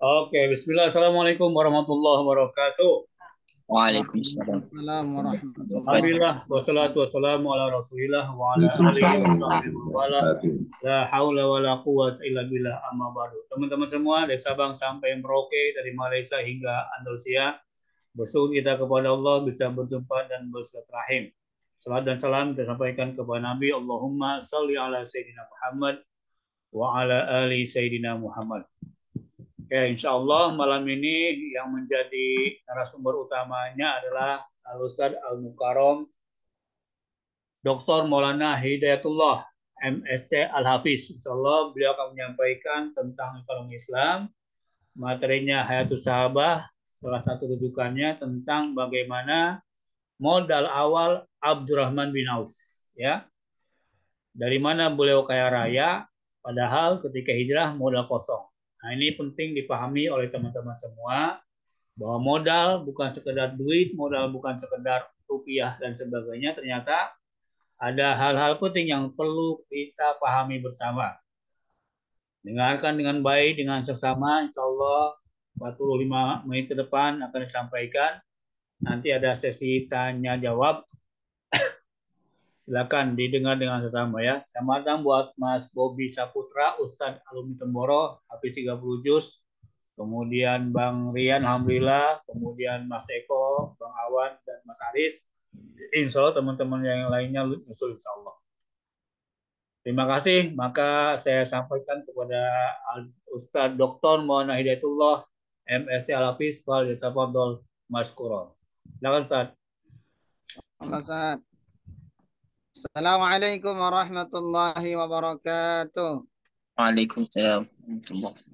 Oke, Bismillah. Assalamualaikum warahmatullahi wabarakatuh. Waalaikumsalam Waalaikumsalam warahmatullahi Alhamdulillah, wassalatu wabarakatuh. wassalamu ala rasulillah wa ala alihi wa Waalaikumsalam sahbihi wa warahmatullahi wala. wabarakatuh. La haula wa la quwwata illa billah amma ba'du. Teman-teman semua dari Sabang sampai Merauke, dari Malaysia hingga Andalusia, bersyukur kita kepada Allah bisa berjumpa dan bersilaturahim. Salam dan salam kita sampaikan kepada Nabi. Allahumma salli ala Sayyidina Muhammad wa ala ali Sayyidina Muhammad. Oke, insya Allah malam ini yang menjadi narasumber utamanya adalah Al-Ustadz Al-Mukarram Dr. Maulana Hidayatullah MSc Al-Hafiz. Insya Allah beliau akan menyampaikan tentang ekonomi Islam. Materinya Hayatus Sahabah, salah satu rujukannya tentang bagaimana modal awal Abdurrahman bin Auf. Ya, dari mana beliau kaya raya, padahal ketika hijrah modal kosong. Nah, ini penting dipahami oleh teman-teman semua bahwa modal bukan sekedar duit, modal bukan sekedar rupiah dan sebagainya, ternyata ada hal-hal penting yang perlu kita pahami bersama. Dengarkan dengan baik, dengan seksama, insya Allah 45 menit ke depan akan disampaikan. Nanti ada sesi tanya jawab. Silakan didengar dengan sesama ya. Selamat datang buat Mas Bobi Saputra, Ustadz Alumni Temboro, Hafiz 30 Juz. Kemudian Bang Rian, Alhamdulillah. Kemudian Mas Eko, Bang Awan, dan Mas Aris. Insya Allah teman-teman yang lainnya nyusul insya Allah. Terima kasih. Maka saya sampaikan kepada Ustadz Dr. Maulana Hidayatullah, MSc Al-Hafiz, Wal Yasafadol Maskuron. Silakan Ustadz. Ustaz. Assalamualaikum warahmatullahi wabarakatuh. Waalaikumsalam warahmatullahi.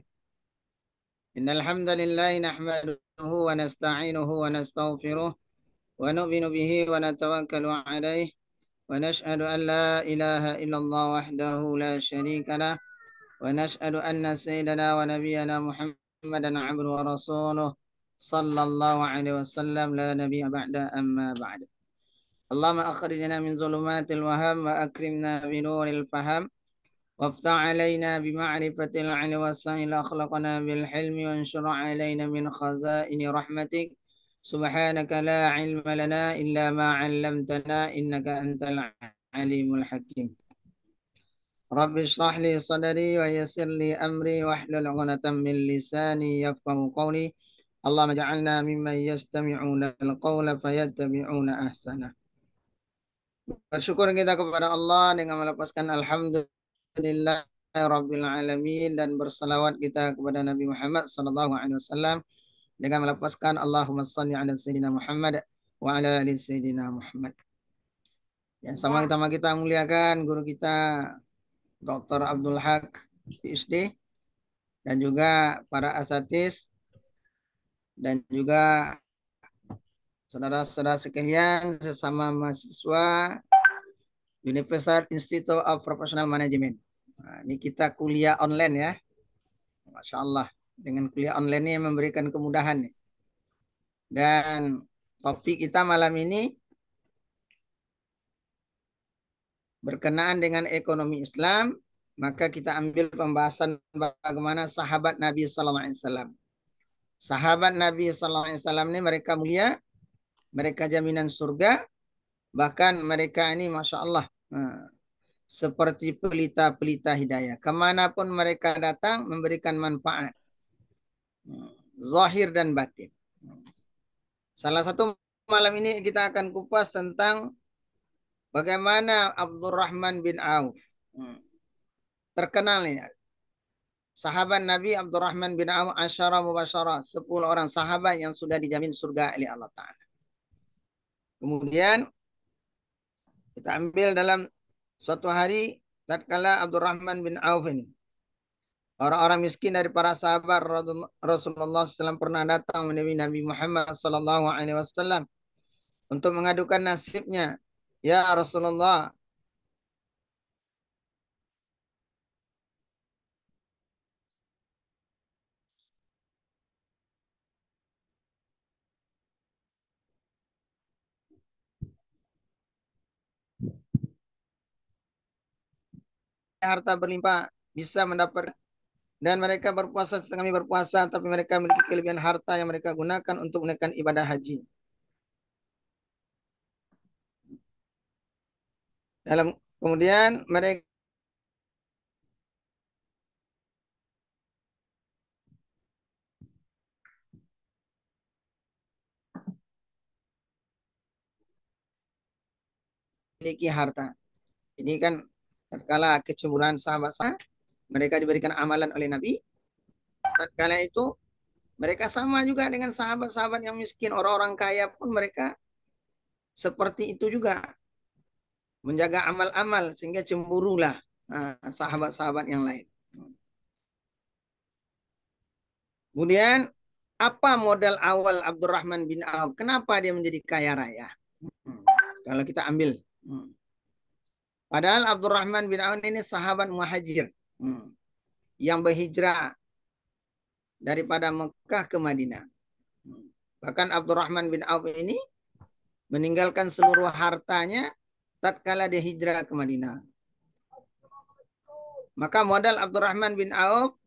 Innal hamdalillah nahmaduhu wa nasta'inuhu wa nastaghfiruh wa nu'minu bihi wa natawakkalu alayhi wa nashhadu an la ilaha illallah wahdahu la syarika lah wa nashhadu anna sayyidana wa nabiyyana Muhammadan abduhu wa rasuluh sallallahu alaihi wasallam la nabiyya ba'da amma ba'd. اللهم أخرجنا من ظلمات الوهم وأكرمنا بنور الفهم وافتح علينا بمعرفة العلم وسهل أخلاقنا بالحلم وانشر علينا من خزائن رحمتك سبحانك لا علم لنا إلا ما علمتنا إنك أنت العليم الحكيم. رب اشرح لي صدري ويسر لي أمري واحلل عقدة من لساني يفقه قولي. اللهم اجعلنا ممن يستمعون القول فيتبعون أحسنه. Bersyukur kita kepada Allah dengan melepaskan alhamdulillah rabbil alamin dan bersalawat kita kepada Nabi Muhammad sallallahu alaihi wasallam dengan melepaskan Allahumma shalli ala sayyidina Muhammad wa ala ali sayyidina Muhammad. Yang sama kita muliakan guru kita Dr. Abdul Haq PhD dan juga para asatiz dan juga saudara-saudara sekalian sesama mahasiswa University Institute of Professional Management. Nah, ini kita kuliah online ya. Masya Allah. Dengan kuliah online ini memberikan kemudahan. Dan topik kita malam ini berkenaan dengan ekonomi Islam. Maka kita ambil pembahasan bagaimana sahabat Nabi SAW. Sahabat Nabi SAW ini mereka mulia. Mereka jaminan surga. Bahkan mereka ini Masya Allah. Seperti pelita-pelita hidayah. Kemanapun mereka datang memberikan manfaat. Zahir dan batin. Salah satu malam ini kita akan kupas tentang bagaimana Abdurrahman bin Auf. Terkenal ya. Sahabat Nabi Abdurrahman bin Auf asyara mubasyara. 10 orang sahabat yang sudah dijamin surga oleh Allah Ta'ala. Kemudian kita ambil dalam suatu hari tatkala Abdurrahman bin Auf ini. Orang-orang miskin dari para sahabat Rasulullah SAW pernah datang menemui Nabi Muhammad SAW untuk mengadukan nasibnya. Ya Rasulullah, harta berlimpah bisa mendapat. Dan mereka berpuasa setelah kami berpuasa, tapi mereka memiliki kelebihan harta yang mereka gunakan untuk menunaikan ibadah haji. Kemudian mereka memiliki harta. Ini kan tatkala kecemburuan sahabat saya, mereka diberikan amalan oleh Nabi. Tatkala itu mereka sama juga dengan sahabat-sahabat yang miskin, orang-orang kaya pun mereka seperti itu juga, menjaga amal-amal sehingga cemburulah sahabat-sahabat yang lain. Kemudian apa modal awal Abdurrahman bin Auf? Kenapa dia menjadi kaya raya? Kalau kita ambil. Padahal Abdurrahman bin Auf ini sahabat muhajir yang berhijrah daripada Mekah ke Madinah. Bahkan Abdurrahman bin Auf ini meninggalkan seluruh hartanya tatkala dia hijrah ke Madinah. Maka modal Abdurrahman bin Auf,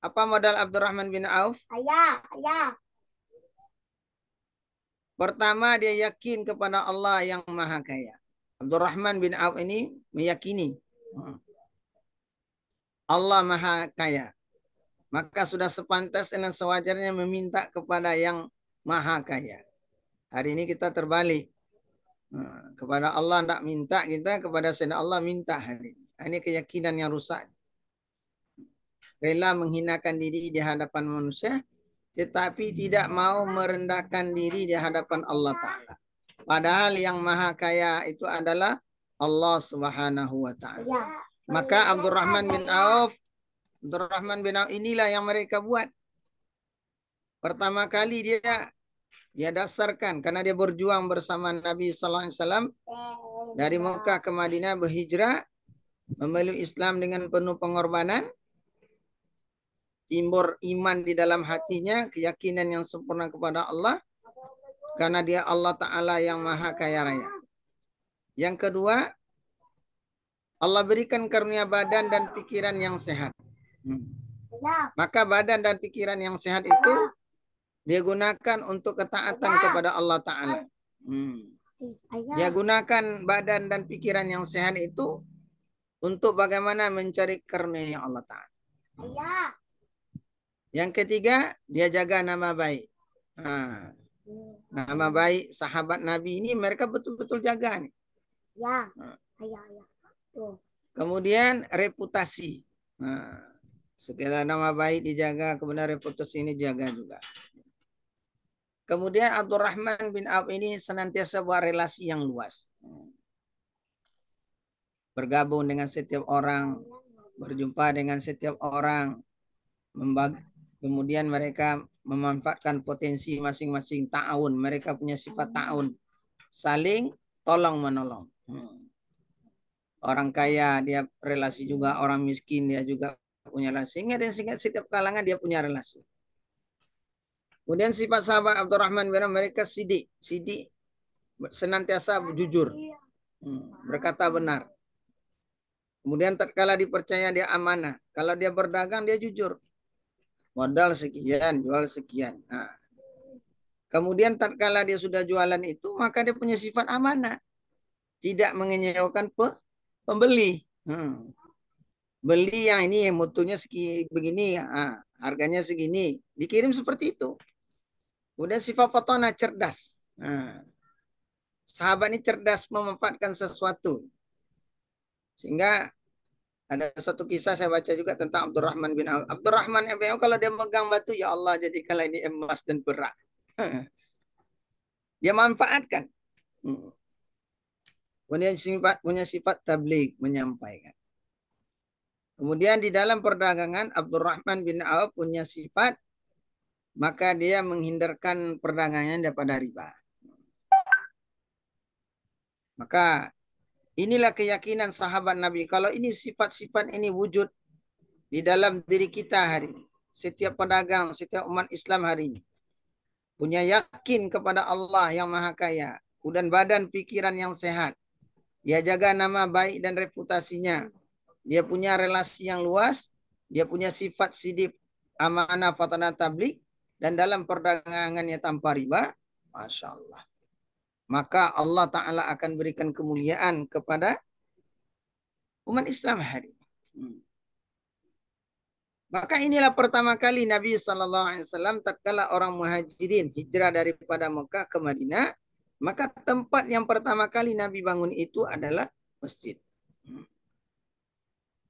apa modal Abdurrahman bin Auf? Ayah. Pertama, dia yakin kepada Allah yang Maha Kaya. Abdurrahman bin Auf ini meyakini Allah Maha Kaya. Maka sudah sepantas dan sewajarnya meminta kepada yang Maha Kaya. Hari ini kita terbalik. Kepada Allah tidak minta, kita kepada selain Allah minta hari ini. Ini keyakinan yang rusak. Rela menghinakan diri di hadapan manusia, tetapi tidak mau merendahkan diri di hadapan Allah Ta'ala. Padahal yang Maha Kaya itu adalah Allah Subhanahu wa Ta'ala. Maka Abdurrahman bin Auf inilah yang mereka buat. Pertama kali dia dasarkan karena dia berjuang bersama Nabi sallallahu alaihi wasallam dari Mekah ke Madinah, berhijrah, memeluk Islam dengan penuh pengorbanan, timbul iman di dalam hatinya, keyakinan yang sempurna kepada Allah, karena dia Allah Ta'ala yang Maha Kaya Raya. Yang kedua, Allah berikan karunia badan dan pikiran yang sehat. Maka badan dan pikiran yang sehat itu dia gunakan untuk ketaatan kepada Allah Ta'ala. Dia gunakan badan dan pikiran yang sehat itu untuk bagaimana mencari karunia Allah Ta'ala. Yang ketiga, dia jaga nama baik. Nama baik sahabat Nabi ini mereka betul-betul jaga nih. Kemudian reputasi. Segala nama baik dijaga, kemudian reputasi ini jaga juga. Kemudian Abdurrahman bin Auf ini senantiasa buat relasi yang luas. Bergabung dengan setiap orang, berjumpa dengan setiap orang, kemudian mereka memanfaatkan potensi masing-masing, ta'awun. Mereka punya sifat ta'awun, saling tolong menolong. Orang kaya dia relasi juga, orang miskin dia juga punya relasi. Sehingga setiap kalangan dia punya relasi. Kemudian sifat sahabat Abdurrahman bin Auf, mereka sidik, senantiasa jujur, berkata benar. Kemudian tatkala dipercaya dia amanah. Kalau dia berdagang dia jujur. Modal sekian, jual sekian. Kemudian tatkala dia sudah jualan itu, maka dia punya sifat amanah. Tidak mengecewakan pembeli. Beli yang ini mutunya begini, harganya segini. Dikirim seperti itu. Kemudian sifat fatona, cerdas. Sahabat ini cerdas memanfaatkan sesuatu. Sehingga ada satu kisah saya baca juga tentang Abdurrahman bin Auf. Abdurrahman bin Auf kalau dia megang batu, ya Allah jadikanlah ini emas dan perak. Dia manfaatkan. Punya sifat tabligh, menyampaikan. Kemudian di dalam perdagangan Abdurrahman bin Auf punya sifat, maka dia menghindarkan perdagangannya daripada riba. Maka inilah keyakinan sahabat Nabi. Kalau ini sifat-sifat ini wujud di dalam diri kita hari ini. Setiap pedagang, setiap umat Islam hari ini. Punya yakin kepada Allah yang Maha Kaya. Dan badan pikiran yang sehat. Dia jaga nama baik dan reputasinya. Dia punya relasi yang luas. Dia punya sifat sidib, amanah, fatanah, tablik, dan dalam perdagangannya tanpa riba, Masya Allah. Maka Allah Ta'ala akan berikan kemuliaan kepada umat Islam hari ini. Maka inilah pertama kali Nabi SAW tatkala orang muhajirin hijrah daripada Mekah ke Madinah, maka tempat yang pertama kali Nabi bangun itu adalah masjid.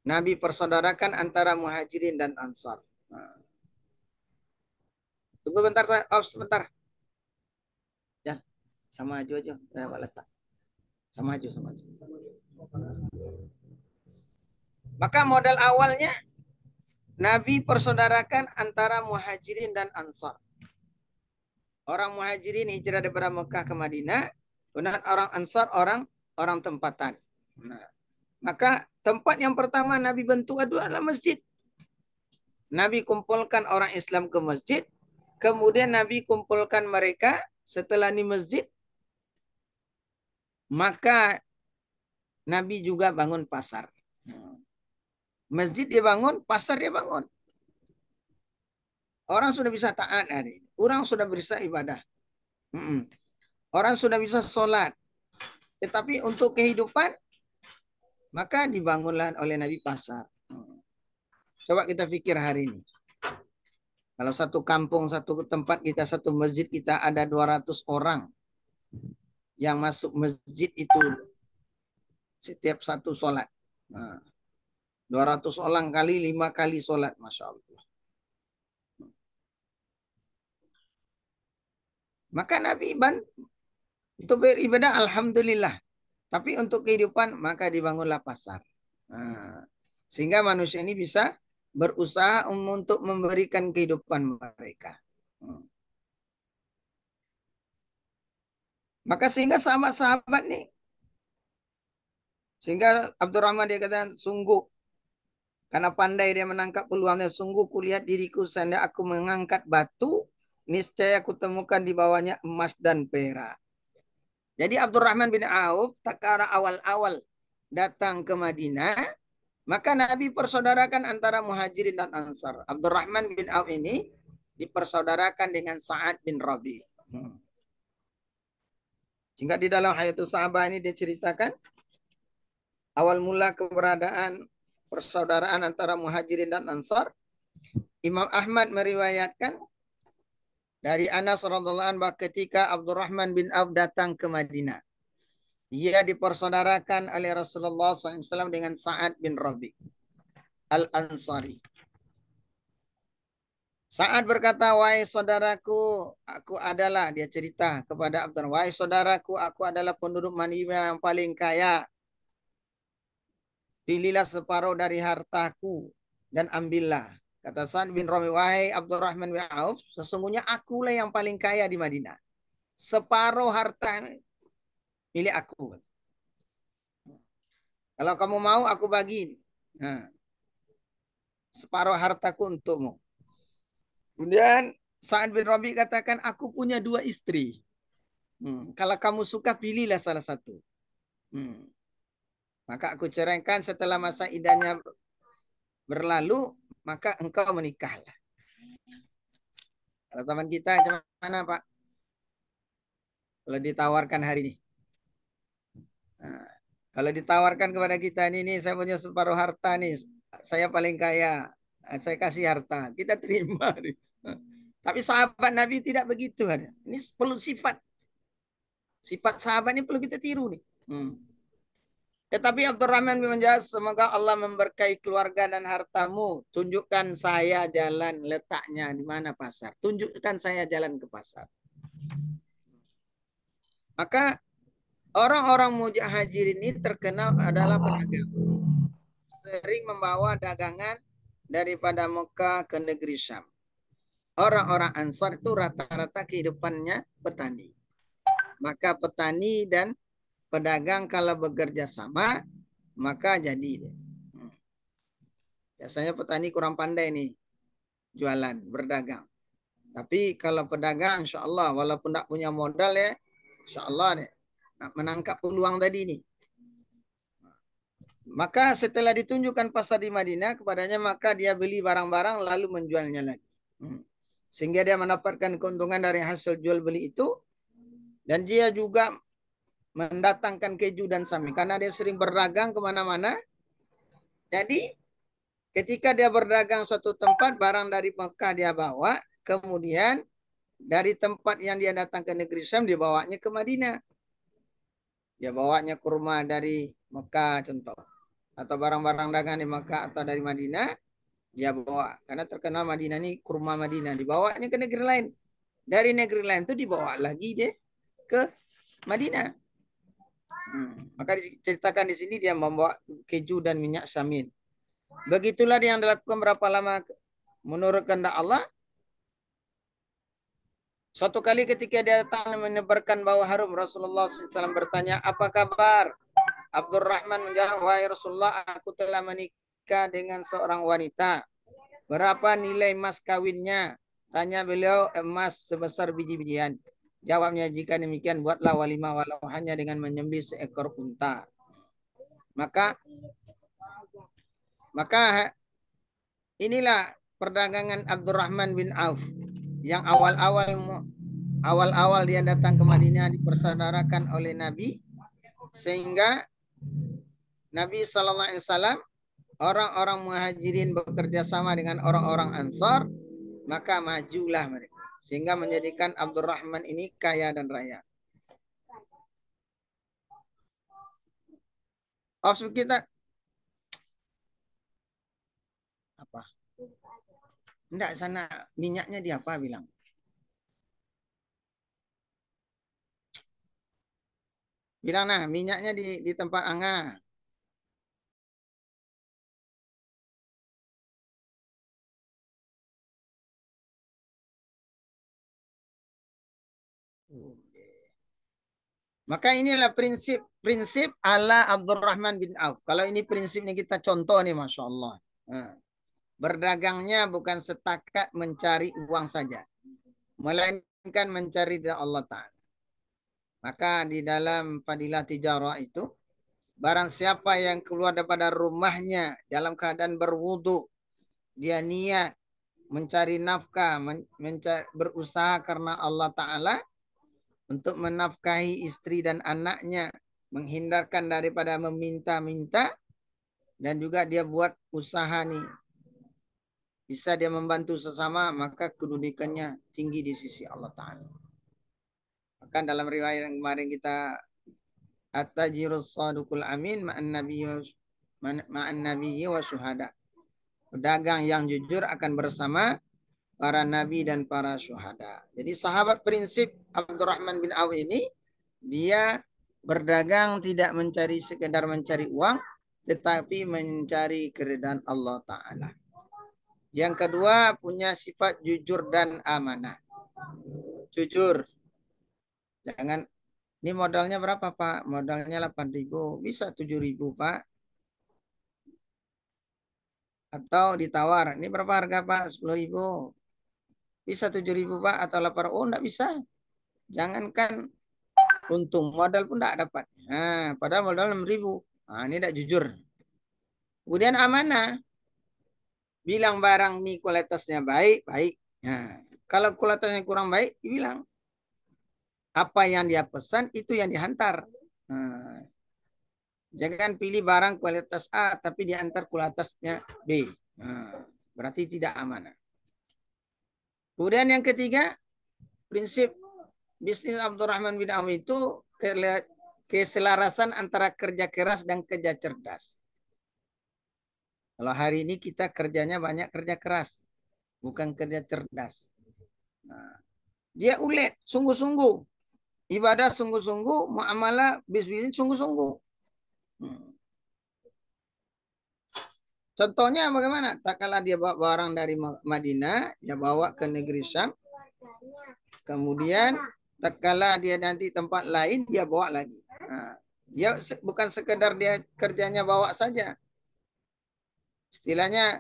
Nabi persaudarakan antara muhajirin dan ansar. Tunggu bentar, sebentar. Ya, sama aja. Letak. Sama aja. Maka modal awalnya Nabi persaudarakan antara muhajirin dan ansar. Orang muhajirin hijrah daripada Mekah ke Madinah, dan orang ansar orang tempatan. Nah, maka tempat yang pertama Nabi bentuk adalah masjid. Nabi kumpulkan orang Islam ke masjid, kemudian Nabi kumpulkan mereka setelah di masjid, maka Nabi juga bangun pasar. Masjid dia bangun, pasar dia bangun. Orang sudah bisa taat hari ini. Orang sudah bisa ibadah. Orang sudah bisa sholat. Tetapi untuk kehidupan, maka dibangunlah oleh Nabi pasar. Coba kita pikir hari ini. Kalau satu kampung, satu tempat kita, satu masjid kita ada 200 orang. Yang masuk masjid itu setiap satu sholat. 200 orang kali 5 kali sholat. Masya Allah. Maka Nabi untuk beribadah alhamdulillah. Tapi untuk kehidupan maka dibangunlah pasar. Sehingga manusia ini bisa berusaha untuk memberikan kehidupan mereka. Maka sehingga sahabat-sahabat nih. Sehingga Abdurrahman dia kata sungguh. Karena pandai dia menangkap peluangnya. Sungguh kulihat diriku sehingga aku mengangkat batu. Niscaya aku temukan di bawahnya emas dan perak. Jadi Abdurrahman bin Auf tatkala awal-awal datang ke Madinah, maka Nabi persaudarakan antara muhajirin dan ansar. Abdurrahman bin Auf ini dipersaudarakan dengan Sa'ad bin Rabi. Sehingga di dalam Hayatus Sahabah ini dia ceritakan awal mula keberadaan persaudaraan antara muhajirin dan ansar. Imam Ahmad meriwayatkan dari Anas radhiallahu anhu ketika Abdurrahman bin Auf datang ke Madinah. Ia dipersaudarakan oleh Rasulullah SAW dengan Sa'ad bin Rabi Al-Ansari. Sa'ad berkata, wahai saudaraku, aku adalah, dia cerita kepada Abdurrahman, wahai saudaraku, aku adalah penduduk Madinah yang paling kaya. Pilihlah separuh dari hartaku dan ambillah. Kata Sa'ad bin Rabi, wahai Abdurrahman bin Auf, sesungguhnya akulah yang paling kaya di Madinah. Separuh harta milik aku. Kalau kamu mau, aku bagi. Separuh hartaku untukmu. Kemudian Sa'ad bin Rabi katakan, aku punya 2 istri. Kalau kamu suka, pilihlah salah satu. Maka aku ceraikan setelah masa idahnya berlalu, maka engkau menikahlah. Kalau teman kita gimana Pak? Kalau ditawarkan hari ini. Kalau ditawarkan kepada kita ini saya punya separuh harta nih, saya paling kaya, saya kasih harta, kita terima. Tapi sahabat Nabi tidak begitu. Ini perlu sifat sahabat ini perlu kita tiru nih. Tetapi Abdurrahman bin menjawab, semoga Allah memberkahi keluarga dan hartamu. Tunjukkan saya jalan letaknya di mana pasar. Tunjukkan saya jalan ke pasar. Maka orang-orang muhajirin ini terkenal adalah pedagang. Sering membawa dagangan daripada Mekah ke negeri Syam. Orang-orang Ansar itu rata-rata kehidupannya petani. Maka petani dan pedagang kalau bekerja sama, maka jadi. Biasanya petani kurang pandai nih jualan, berdagang. Tapi kalau pedagang, insya Allah, walaupun tidak punya modal ya, insya Allah nih, menangkap peluang tadi nih. Maka setelah ditunjukkan pasar di Madinah kepadanya, maka dia beli barang-barang lalu menjualnya lagi. Sehingga dia mendapatkan keuntungan dari hasil jual beli itu. Dan dia juga mendatangkan keju dan sapi. Karena dia sering berdagang kemana-mana. Jadi ketika dia berdagang suatu tempat, barang dari Mekah dia bawa. Kemudian dari tempat yang dia datang ke negeri Syam, dibawanya ke Madinah. Dia bawanya kurma dari Mekah contoh. Atau barang-barang dagang di Mekah atau dari Madinah, dia bawa. Karena terkenal Madinah ini kurma Madinah. Dibawanya ke negeri lain. Dari negeri lain itu dibawa lagi dia ke Madinah. Maka diceritakan di sini dia membawa keju dan minyak samin. Begitulah yang dilakukan berapa lama menurut kehendak Allah. Suatu kali ketika dia datang menebarkan bau harum, Rasulullah SAW bertanya, apa kabar? Abdurrahman menjawab, wahai Rasulullah, aku telah menikah dengan seorang wanita. Berapa nilai emas kawinnya? Tanya beliau, emas sebesar biji-bijian. Jawabnya, jika demikian buatlah walimah walau hanya dengan menyembelih seekor unta. Maka inilah perdagangan Abdurrahman bin Auf yang awal-awal dia datang ke Madinah dipersaudarakan oleh Nabi, sehingga Nabi SAW, orang-orang muhajirin bekerja sama dengan orang-orang Ansar, maka majulah mereka. Sehingga menjadikan Abdurrahman ini kaya dan raya. Kita apa? Enggak, sana minyaknya di apa bilang? Bilang nah, minyaknya di tempat angah. Maka inilah prinsip ala Abdurrahman bin Auf. Kalau ini prinsipnya kita contoh nih, Masya Allah. Berdagangnya bukan setakat mencari uang saja, melainkan mencari dari Allah Ta'ala. Maka di dalam fadilah tijarah itu, barang siapa yang keluar daripada rumahnya dalam keadaan berwudu, dia niat mencari nafkah, berusaha karena Allah Ta'ala, untuk menafkahi istri dan anaknya, menghindarkan daripada meminta-minta, dan juga dia buat usaha nih, bisa dia membantu sesama, maka kedudukannya tinggi di sisi Allah Ta'ala. Bahkan dalam riwayat yang kemarin kita, at-tajirus sadukul amin ma'an nabiyyi wa syuhada. Pedagang yang jujur akan bersama para nabi dan para syuhada. Jadi sahabat prinsip Abdurrahman bin Auf ini, dia berdagang tidak mencari sekedar mencari uang, tetapi mencari keridhaan Allah Ta'ala. Yang kedua, punya sifat jujur dan amanah. Jujur. Jangan, ini modalnya berapa Pak? Modalnya 8.000, bisa 7.000 Pak. Atau ditawar, ini berapa harga Pak? 10.000. Bisa 7.000 Pak, atau 8.000. Oh, enggak bisa. Jangankan untung, modal pun enggak dapat. Nah, padahal modal 6.000. Nah, ini enggak jujur. Kemudian amanah. Bilang barang ini kualitasnya baik, baik. Nah, kalau kualitasnya kurang baik, dibilang. Apa yang dia pesan, itu yang dihantar. Nah, jangan pilih barang kualitas A, tapi diantar kualitasnya B. Nah, berarti tidak amanah. Kemudian yang ketiga, prinsip bisnis Abdurrahman bin Auf itu keselarasan antara kerja keras dan kerja cerdas. Kalau hari ini kita kerjanya banyak kerja keras, bukan kerja cerdas. Nah, dia ulet, sungguh-sungguh. Ibadah sungguh-sungguh, muamalah bisnis sungguh-sungguh. Contohnya bagaimana? Tak kala dia bawa barang dari Madinah, dia bawa ke negeri Syam. Kemudian tak kala dia nanti tempat lain, dia bawa lagi. Nah, dia bukan sekedar dia kerjanya bawa saja. Istilahnya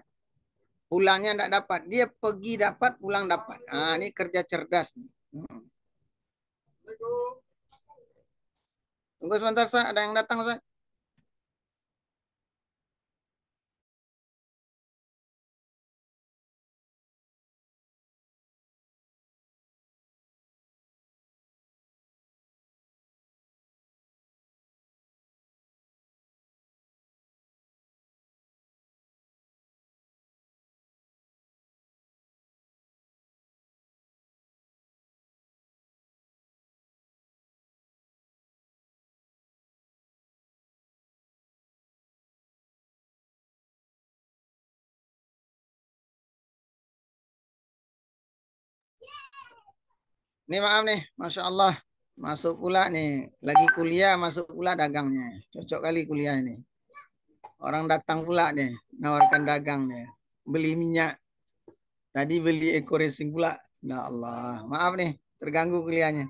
pulangnya tidak dapat. Dia pergi dapat, pulang dapat. Nah, ini kerja cerdas. Tunggu sebentar, Sa. Ada yang datang, Sa. Nih maaf nih, Masya Allah. Masuk pula nih. Lagi kuliah, masuk pula dagangnya. Cocok kali kuliah ini. Orang datang pula nih, nawarkan dagang nih. Beli minyak. Tadi beli ekor racing pula. Ya Allah, maaf nih, terganggu kuliahnya.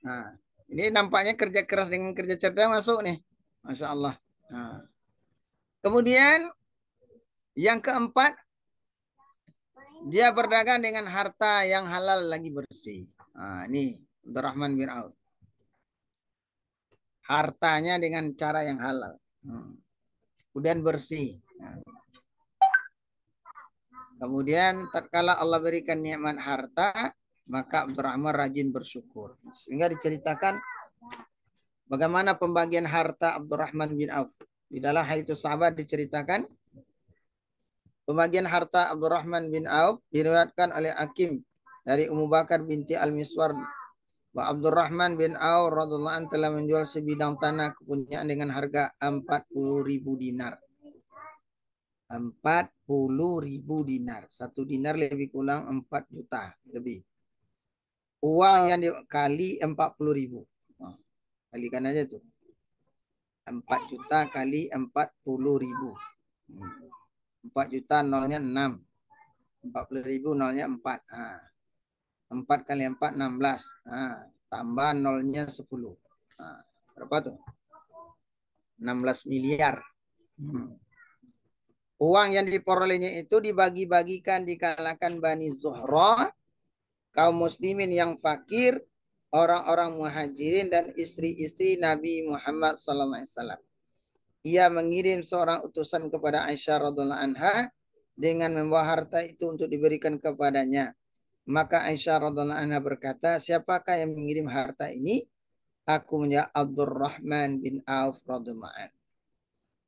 Nah, ini nampaknya kerja keras dengan kerja cerdas masuk nih. Masya Allah. Nah. Kemudian yang keempat, dia berdagang dengan harta yang halal lagi bersih. Nah, ini Abdurrahman bin Auf. Hartanya dengan cara yang halal. Kemudian bersih. Nah. Kemudian tatkala Allah berikan nikmat harta, maka Abdurrahman rajin bersyukur. Sehingga diceritakan bagaimana pembagian harta Abdurrahman bin Auf. Di dalam hadits sahabat diceritakan pembagian harta Abdurrahman bin Auf diriwayatkan oleh Hakim dari Ummu Bakar binti Al-Miswar bahwa Abdurrahman bin Auf radhiyallahu anhu telah menjual sebidang tanah kepunyaan dengan harga 40.000 dinar. 40.000 dinar. 1 dinar lebih kurang 4 juta lebih. Uang yang dikali 40.000. Nah, kalikan aja tuh. 4 juta kali 40.000. 4 juta nolnya 6. 40.000 nolnya 4. Nah, 4 kali 4 16. Nah, tambah nolnya 10. Nah, berapa tuh? 16 miliar. Uang yang diperolehnya itu dibagi-bagikan di kalangan Bani Zuhra, kaum muslimin yang fakir, orang-orang muhajirin dan istri-istri Nabi Muhammad SAW. Ia mengirim seorang utusan kepada Aisyah radhiallahu anha dengan membawa harta itu untuk diberikan kepadanya. Maka Aisyah radhiallahu anha berkata, siapakah yang mengirim harta ini? Aku menjawab Abdurrahman bin Auf radhiallahu anhu.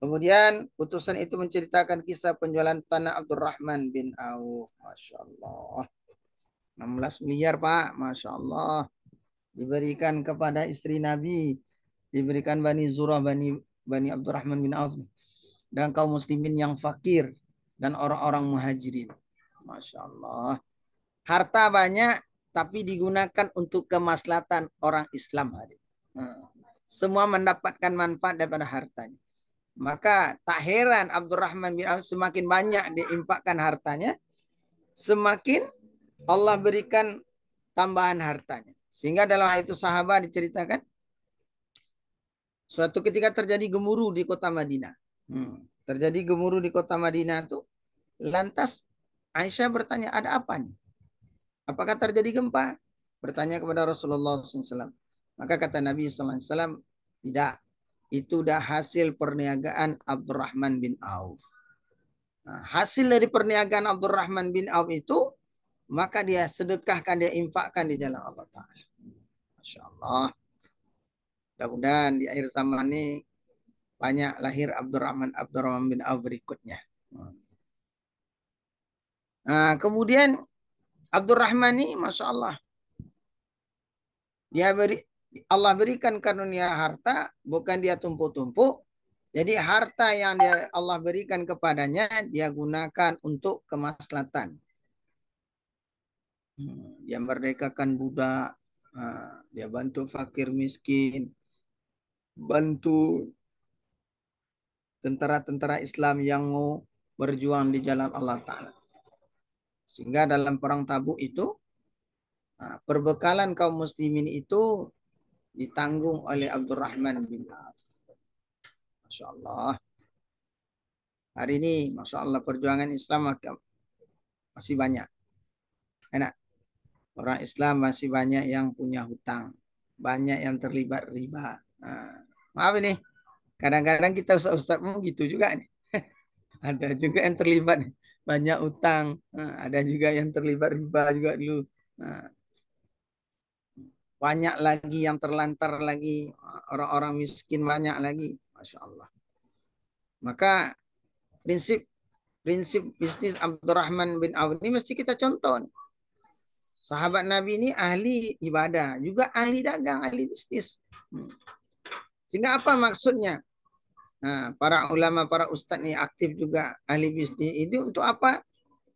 Kemudian utusan itu menceritakan kisah penjualan tanah Abdurrahman bin Auf. Masya Allah. 16 miliar Pak. Masya Allah. Diberikan kepada istri Nabi. Diberikan Bani Zurah, Bani Abdurrahman bin Auf. Dan kaum muslimin yang fakir. Dan orang-orang muhajirin. Masya Allah. Harta banyak tapi digunakan untuk kemaslahatan orang Islam. Semua mendapatkan manfaat daripada hartanya. Maka tak heran Abdurrahman bin Auf semakin banyak diinfakkan hartanya, semakin Allah berikan tambahan hartanya. Sehingga dalam hal itu sahabat diceritakan, suatu ketika terjadi gemuruh di kota Madinah. Terjadi gemuruh di kota Madinah itu, lantas Aisyah bertanya, ada apa nih? Apakah terjadi gempa? Bertanya kepada Rasulullah SAW. Maka kata Nabi SAW, tidak. Itu udah hasil perniagaan Abdurrahman bin Auf. Nah, hasil dari perniagaan Abdurrahman bin Auf itu, maka dia sedekahkan, dia infakkan di jalan Allah Ta'ala. Masya Allah. Mudah-mudahan di akhir zaman ini banyak lahir Abdurrahman bin Auf berikutnya. Nah, kemudian Abdurrahman ini, Masya Allah, Allah berikan karunia harta, bukan dia tumpuk-tumpuk. Jadi harta yang Allah berikan kepadanya, dia gunakan untuk kemaslahatan. Dia merdekakan budak, dia bantu fakir miskin, bantu tentara-tentara Islam yang mau berjuang di jalan Allah Ta'ala. Sehingga dalam perang Tabuk itu, perbekalan kaum muslimin itu ditanggung oleh Abdurrahman bin Auf. Masya Allah. Hari ini, Masya Allah, perjuangan Islam masih banyak. Enak. Orang Islam masih banyak yang punya hutang. Banyak yang terlibat riba. Maaf ini. Kadang-kadang kita ustaz-ustaz pun gitu juga nih. Ada juga yang terlibat nih. Banyak utang. Ada juga yang terlibat riba juga dulu. Banyak lagi yang terlantar lagi. Orang-orang miskin banyak lagi. Masya Allah. Maka prinsip bisnis Abdurrahman bin Auf ini mesti kita contoh. Sahabat Nabi ini ahli ibadah. Juga ahli dagang, ahli bisnis. Sehingga apa maksudnya? Nah, para ulama, para ustadz ini aktif juga ahli bisnis. Itu untuk apa?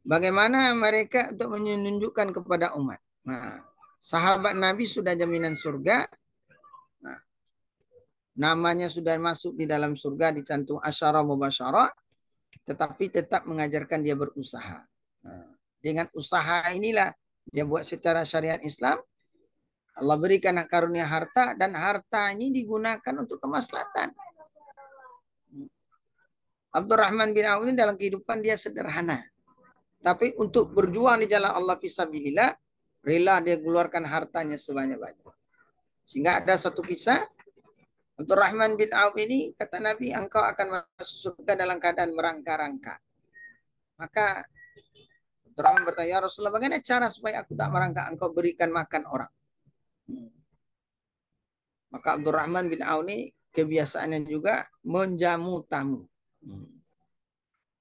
Bagaimana mereka untuk menunjukkan kepada umat. Nah, Sahabat Nabi sudah jaminan surga. Nah, namanya sudah masuk di dalam surga, dicantum asyara mubasyarah, tetapi tetap mengajarkan dia berusaha. Nah, dengan usaha inilah dia buat secara syariat Islam. Allah berikan karunia harta dan harta ini digunakan untuk kemaslahatan. Abdurrahman bin Auf ini dalam kehidupan dia sederhana. Tapi untuk berjuang di jalan Allah fisabilillah, rela dia keluarkan hartanya sebanyak-banyak. Sehingga ada satu kisah, Abdurrahman bin Auf ini, kata Nabi, engkau akan masuk surga dalam keadaan merangka-rangka. Maka Abdurrahman bertanya, ya Rasulullah, bagaimana cara supaya aku tak merangka, engkau berikan makan orang? Maka Abdurrahman bin Auf ini kebiasaannya juga menjamu tamu.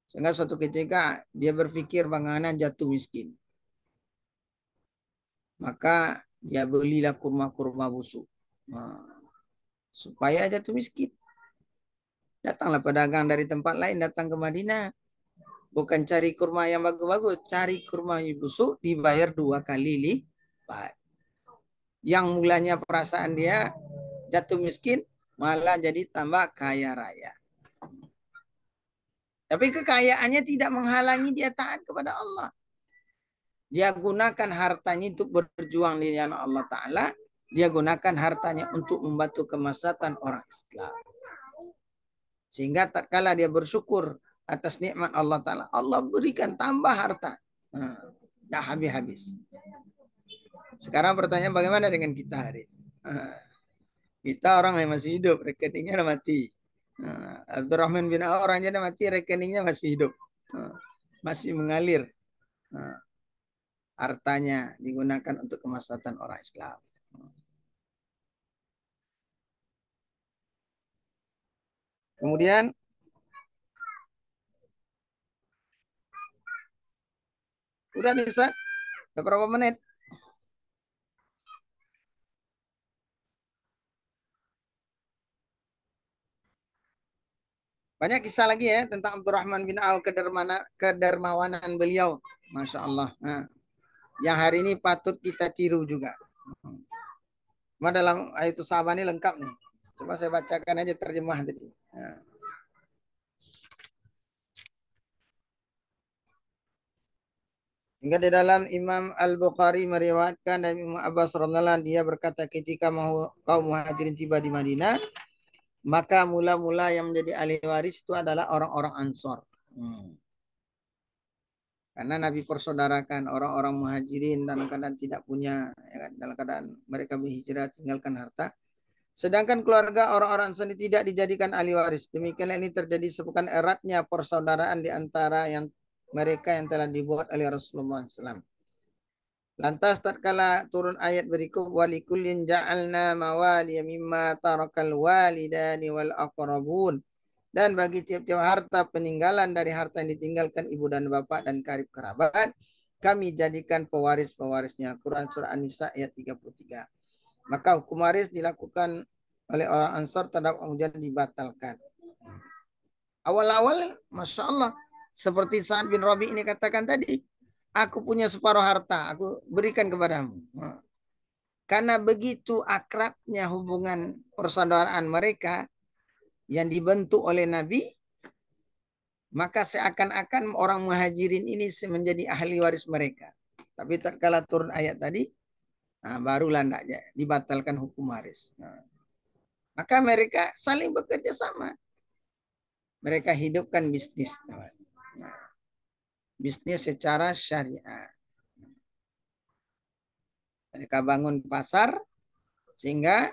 Sehingga suatu ketika dia berpikir bagaimana jatuh miskin. Maka dia belilah kurma-kurma busuk. Supaya jatuh miskin. Datanglah pedagang dari tempat lain datang ke Madinah. Bukan cari kurma yang bagus-bagus. Cari kurma yang busuk dibayar 2 kali lipat. Yang mulanya perasaan dia jatuh miskin malah jadi tambah kaya raya. Tapi kekayaannya tidak menghalangi dia taat kepada Allah. Dia gunakan hartanya untuk berjuang di jalan Allah Ta'ala. Dia gunakan hartanya untuk membantu kemaslahatan orang Islam. Sehingga tak kala dia bersyukur atas nikmat Allah Ta'ala, Allah berikan tambah harta. Dah habis-habis. Sekarang pertanyaan bagaimana dengan kita hari ini? Kita orang yang masih hidup, rekeningnya dah mati. Abdurrahman bin Auf orangnya dah mati, rekeningnya masih hidup. Masih mengalir. Hartanya digunakan untuk kemaslahatan orang Islam. Kemudian udah nih Ustaz, udah berapa menit? Banyak kisah lagi ya tentang Abdurrahman bin Auf, kedermawanan beliau. Masya Allah. Nah, yang hari ini patut kita tiru juga. Cuma dalam ayat sahabat ini lengkap nih. Coba saya bacakan aja terjemah tadi. Nah. Hingga di dalam Imam Al-Bukhari meriwayatkan dari Imam Abbas radhiyallahu anhu, dia berkata ketika kaum muhajirin tiba di Madinah, maka mula-mula yang menjadi ahli waris itu adalah orang-orang Ansor. Karena Nabi persaudarakan orang-orang muhajirin dalam keadaan tidak punya, ya kan, dalam keadaan mereka berhijrah tinggalkan harta. Sedangkan keluarga orang-orang Ansor tidak dijadikan ahli waris. Demikianlah ini terjadi sebabkan eratnya persaudaraan di antara yang mereka yang telah dibuat oleh Rasulullah SAW. Lantas tatkala turun ayat berikut, walikullin ja'alna mawaliya mimma tarakal walidani wal aqrabun, dan bagi tiap-tiap harta peninggalan dari harta yang ditinggalkan ibu dan bapak dan karib kerabat, kami jadikan pewaris-pewarisnya. Quran surah An-Nisa ayat 33. Maka hukum waris dilakukan oleh orang Ansor terhadap hujan dibatalkan. Awal-awal Masya Allah, seperti Sa'ad bin Rabi ini katakan tadi, aku punya separuh harta, aku berikan kepadamu. Karena begitu akrabnya hubungan persaudaraan mereka yang dibentuk oleh Nabi, maka seakan-akan orang muhajirin ini menjadi ahli waris mereka. Tapi tatkala turun ayat tadi, barulah dibatalkan hukum waris. Maka mereka saling bekerja sama. Mereka hidupkan bisnis. Bisnis secara syariah. Mereka bangun pasar sehingga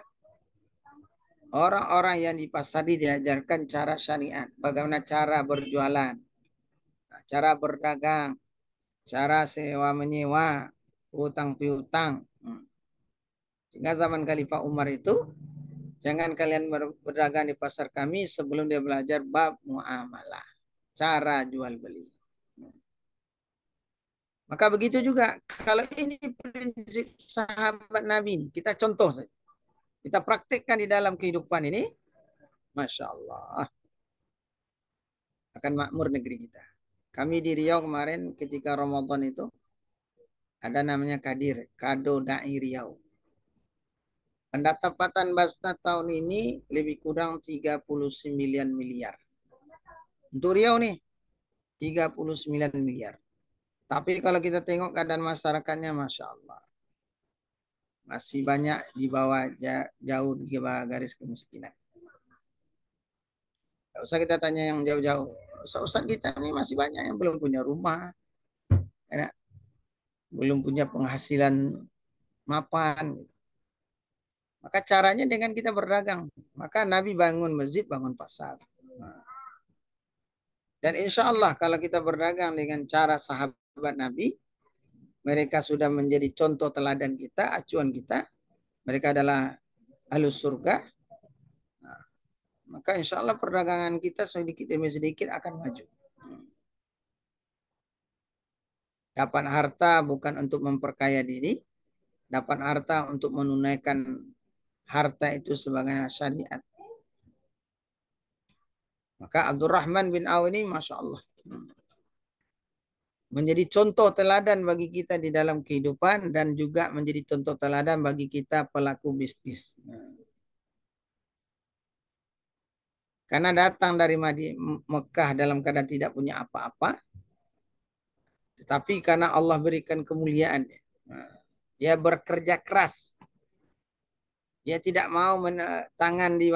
orang-orang yang di pasar diajarkan cara syariat. Bagaimana cara berjualan, cara berdagang, cara sewa menyewa, hutang piutang. Sehingga zaman Khalifah Umar itu, jangan kalian berdagang di pasar kami sebelum dia belajar bab muamalah, cara jual beli. Maka begitu juga, kalau ini prinsip sahabat Nabi, kita contoh saja. Kita praktekkan di dalam kehidupan ini, Masya Allah, akan makmur negeri kita. Kami di Riau kemarin ketika Ramadan itu, Ada namanya Kadir, Kado Dai Riau. Pendapatan Basnas tahun ini lebih kurang 39 miliar. Untuk Riau nih, 39 miliar. Tapi kalau kita tengok keadaan masyarakatnya, Masya Allah. Masih banyak di bawah, jauh di bawah garis kemiskinan. Gak usah kita tanya yang jauh-jauh. Ustaz kita ini masih banyak yang belum punya rumah. Ya, belum punya penghasilan mapan. Maka caranya dengan kita berdagang. Maka Nabi bangun masjid, bangun pasar. Dan insya Allah kalau kita berdagang dengan cara sahabat Nabi, mereka sudah menjadi contoh teladan kita, acuan kita. Mereka adalah ahlus surga. Maka insya Allah perdagangan kita sedikit demi sedikit akan maju. Dapat harta bukan untuk memperkaya diri, dapat harta untuk menunaikan harta itu sebagai syariat. Maka Abdurrahman bin Auf ini Masya Allah menjadi contoh teladan bagi kita di dalam kehidupan dan juga menjadi contoh teladan bagi kita pelaku bisnis. Karena datang dari Mekah dalam keadaan tidak punya apa-apa, tetapi karena Allah berikan kemuliaan, dia bekerja keras. Dia tidak mau tangan di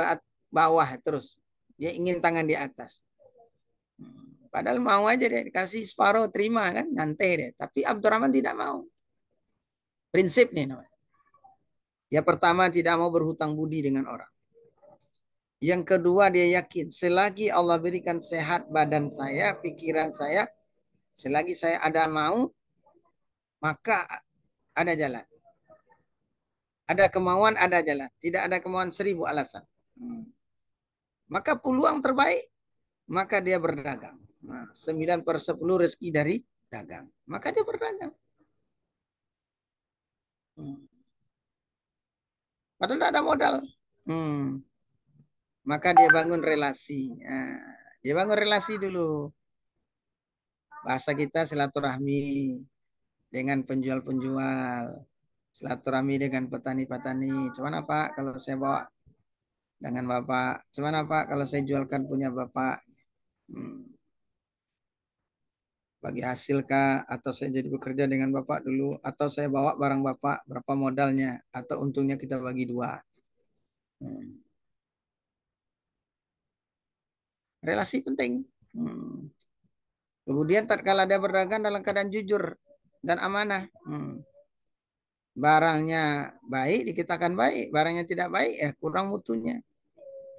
bawah terus. Dia ingin tangan di atas. Padahal mau aja deh, dikasih separuh, terima kan, nyantai deh. Tapi Abdurrahman tidak mau. Prinsip nih namanya. Yang pertama tidak mau berhutang budi dengan orang. Yang kedua dia yakin, selagi Allah berikan sehat badan saya, pikiran saya, selagi saya ada mau, maka ada jalan. Ada kemauan, ada jalan. Tidak ada kemauan 1000 alasan. Maka peluang terbaik, maka dia berdagang. 9/10 rezeki dari dagang. Maka dia berdagang. Padahal tidak ada modal. Maka dia bangun relasi. Dia bangun relasi dulu. Bahasa kita silaturahmi dengan penjual-penjual. Silaturahmi dengan petani-petani. Cuman apa kalau saya bawa dengan Bapak? Cuman apa kalau saya jualkan punya Bapak? Bagi hasil kah? Atau saya jadi bekerja dengan Bapak dulu? Atau saya bawa barang Bapak, berapa modalnya? Atau untungnya kita bagi 2. Relasi penting. Kemudian tatkala dia berdagang dalam keadaan jujur dan amanah. Barangnya baik, dikitakan baik. Barangnya tidak baik, kurang mutunya.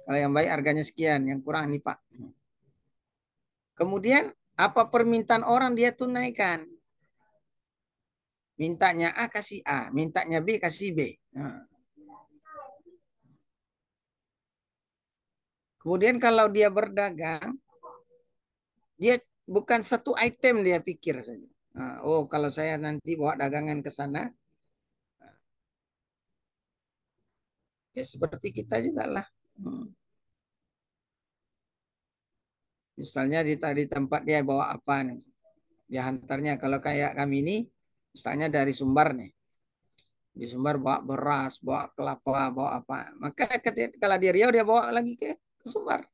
Kalau yang baik harganya sekian, yang kurang ini Pak. Kemudian apa permintaan orang dia tunaikan. Mintanya A kasih A, mintanya B kasih B. Kemudian kalau dia berdagang, dia bukan satu item dia pikir saja. Oh kalau saya nanti bawa dagangan ke sana, ya seperti kita juga lah. Misalnya di tempat dia bawa apa nih. Dia hantarnya kalau kayak kami ini, misalnya dari Sumbar nih. Di Sumbar bawa beras, bawa kelapa, bawa apa. Maka ketika kalau di Riau dia bawa lagi ke Sumbar.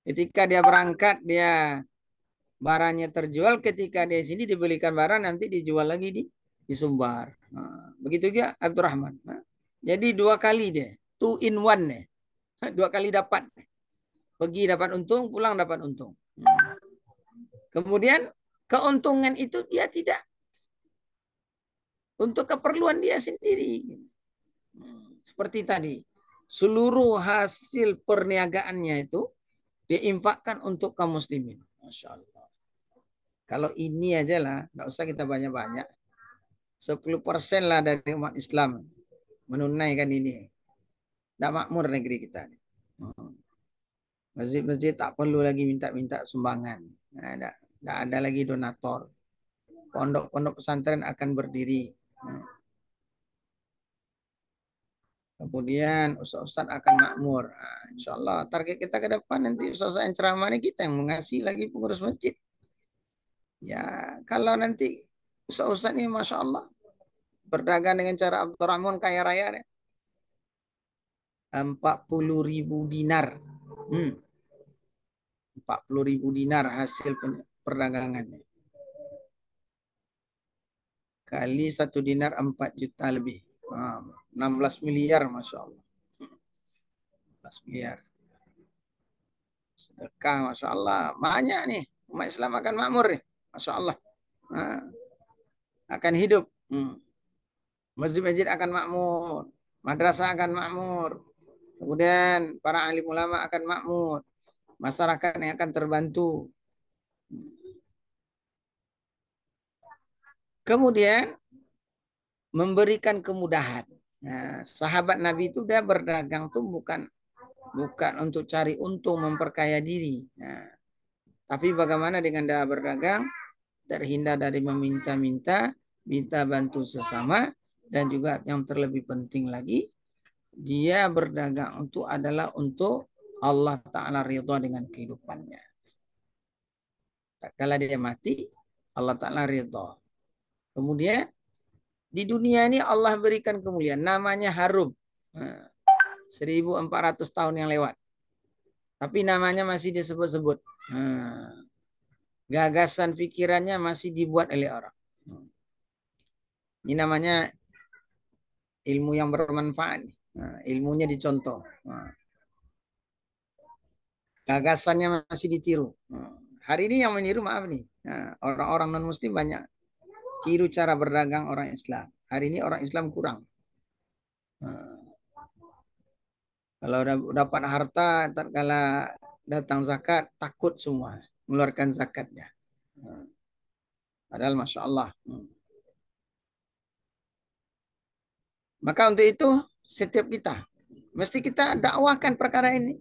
Ketika dia berangkat, dia barangnya terjual. Ketika dia sini dibelikan barang, nanti dijual lagi di Sumbar. Begitu juga Abdurrahman. Jadi 2 kali dia. 2 in 1 nih. 2 kali dapat. Pergi dapat untung, pulang dapat untung. Kemudian keuntungan itu dia tidak untuk keperluan dia sendiri. Seperti tadi, seluruh hasil perniagaannya itu diinfakkan untuk kaum muslimin. Masya Allah. Kalau ini aja lah, nggak usah kita banyak-banyak. 10% lah dari umat Islam menunaikan ini. Tidak makmur negeri kita. Masjid-masjid tak perlu lagi minta-minta sumbangan. Tidak ada lagi donator. Pondok-pondok pesantren akan berdiri. Kemudian ustaz-ustaz akan makmur. Insya Allah target kita ke depan nanti ustaz-ustaz yang ceramah ini kita yang mengasihi lagi pengurus masjid. Ya kalau nanti Ustaz-ustaz ini Masya Allah. Berdagang dengan cara Abdurrahman kaya raya. 40.000 dinar. 40.000 dinar hasil perdagangannya. Kali 1 dinar 4 juta lebih. 16 miliar Masya Allah. 16 miliar. Sedekah Masya Allah. Banyak nih. Umat Islam akan makmur nih. Masya Allah. Akan hidup. Masjid-masjid akan makmur. Madrasah akan makmur. Kemudian para alim ulama akan makmur. Masyarakat yang akan terbantu. Kemudian memberikan kemudahan. Nah, sahabat Nabi itu dia berdagang tuh bukan untuk cari untung memperkaya diri. Nah, tapi bagaimana dengan dia berdagang terhindar dari meminta-minta, minta bantu sesama, dan juga yang terlebih penting lagi dia berdagang itu adalah untuk Allah Ta'ala ridha dengan kehidupannya. Kalau dia mati, Allah Ta'ala ridha. Kemudian di dunia ini Allah berikan kemuliaan. Namanya harum. 1400 tahun yang lewat. Tapi namanya masih disebut-sebut. Gagasan pikirannya masih dibuat oleh orang. Ini namanya ilmu yang bermanfaat. Ilmunya dicontoh. Gagasannya masih ditiru. Hari ini yang meniru maaf nih. Orang-orang non-muslim banyak tiru cara berdagang orang Islam. Hari ini orang Islam kurang. Kalau dapat harta, tatkala datang zakat, takut semua mengeluarkan zakatnya. Padahal Masya Allah. Maka untuk itu, setiap kita, mesti kita dakwahkan perkara ini.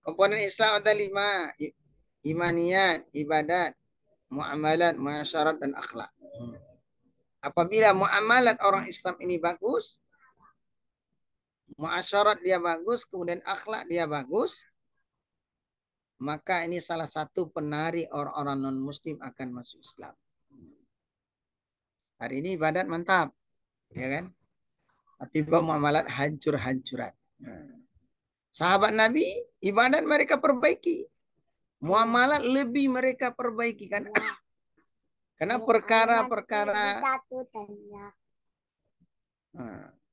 Komponen Islam ada 5. Imaniyat, ibadat, muamalat, muasyarat, dan akhlak. Apabila muamalat orang Islam ini bagus, muasyarat dia bagus, kemudian akhlak dia bagus, maka ini salah satu penari orang-orang non-muslim akan masuk Islam. Hari ini ibadat mantap, ya kan? Tapi muamalat hancur-hancuran. Sahabat Nabi, ibadat mereka perbaiki. Muamalat lebih mereka perbaiki kan? Karena perkara-perkara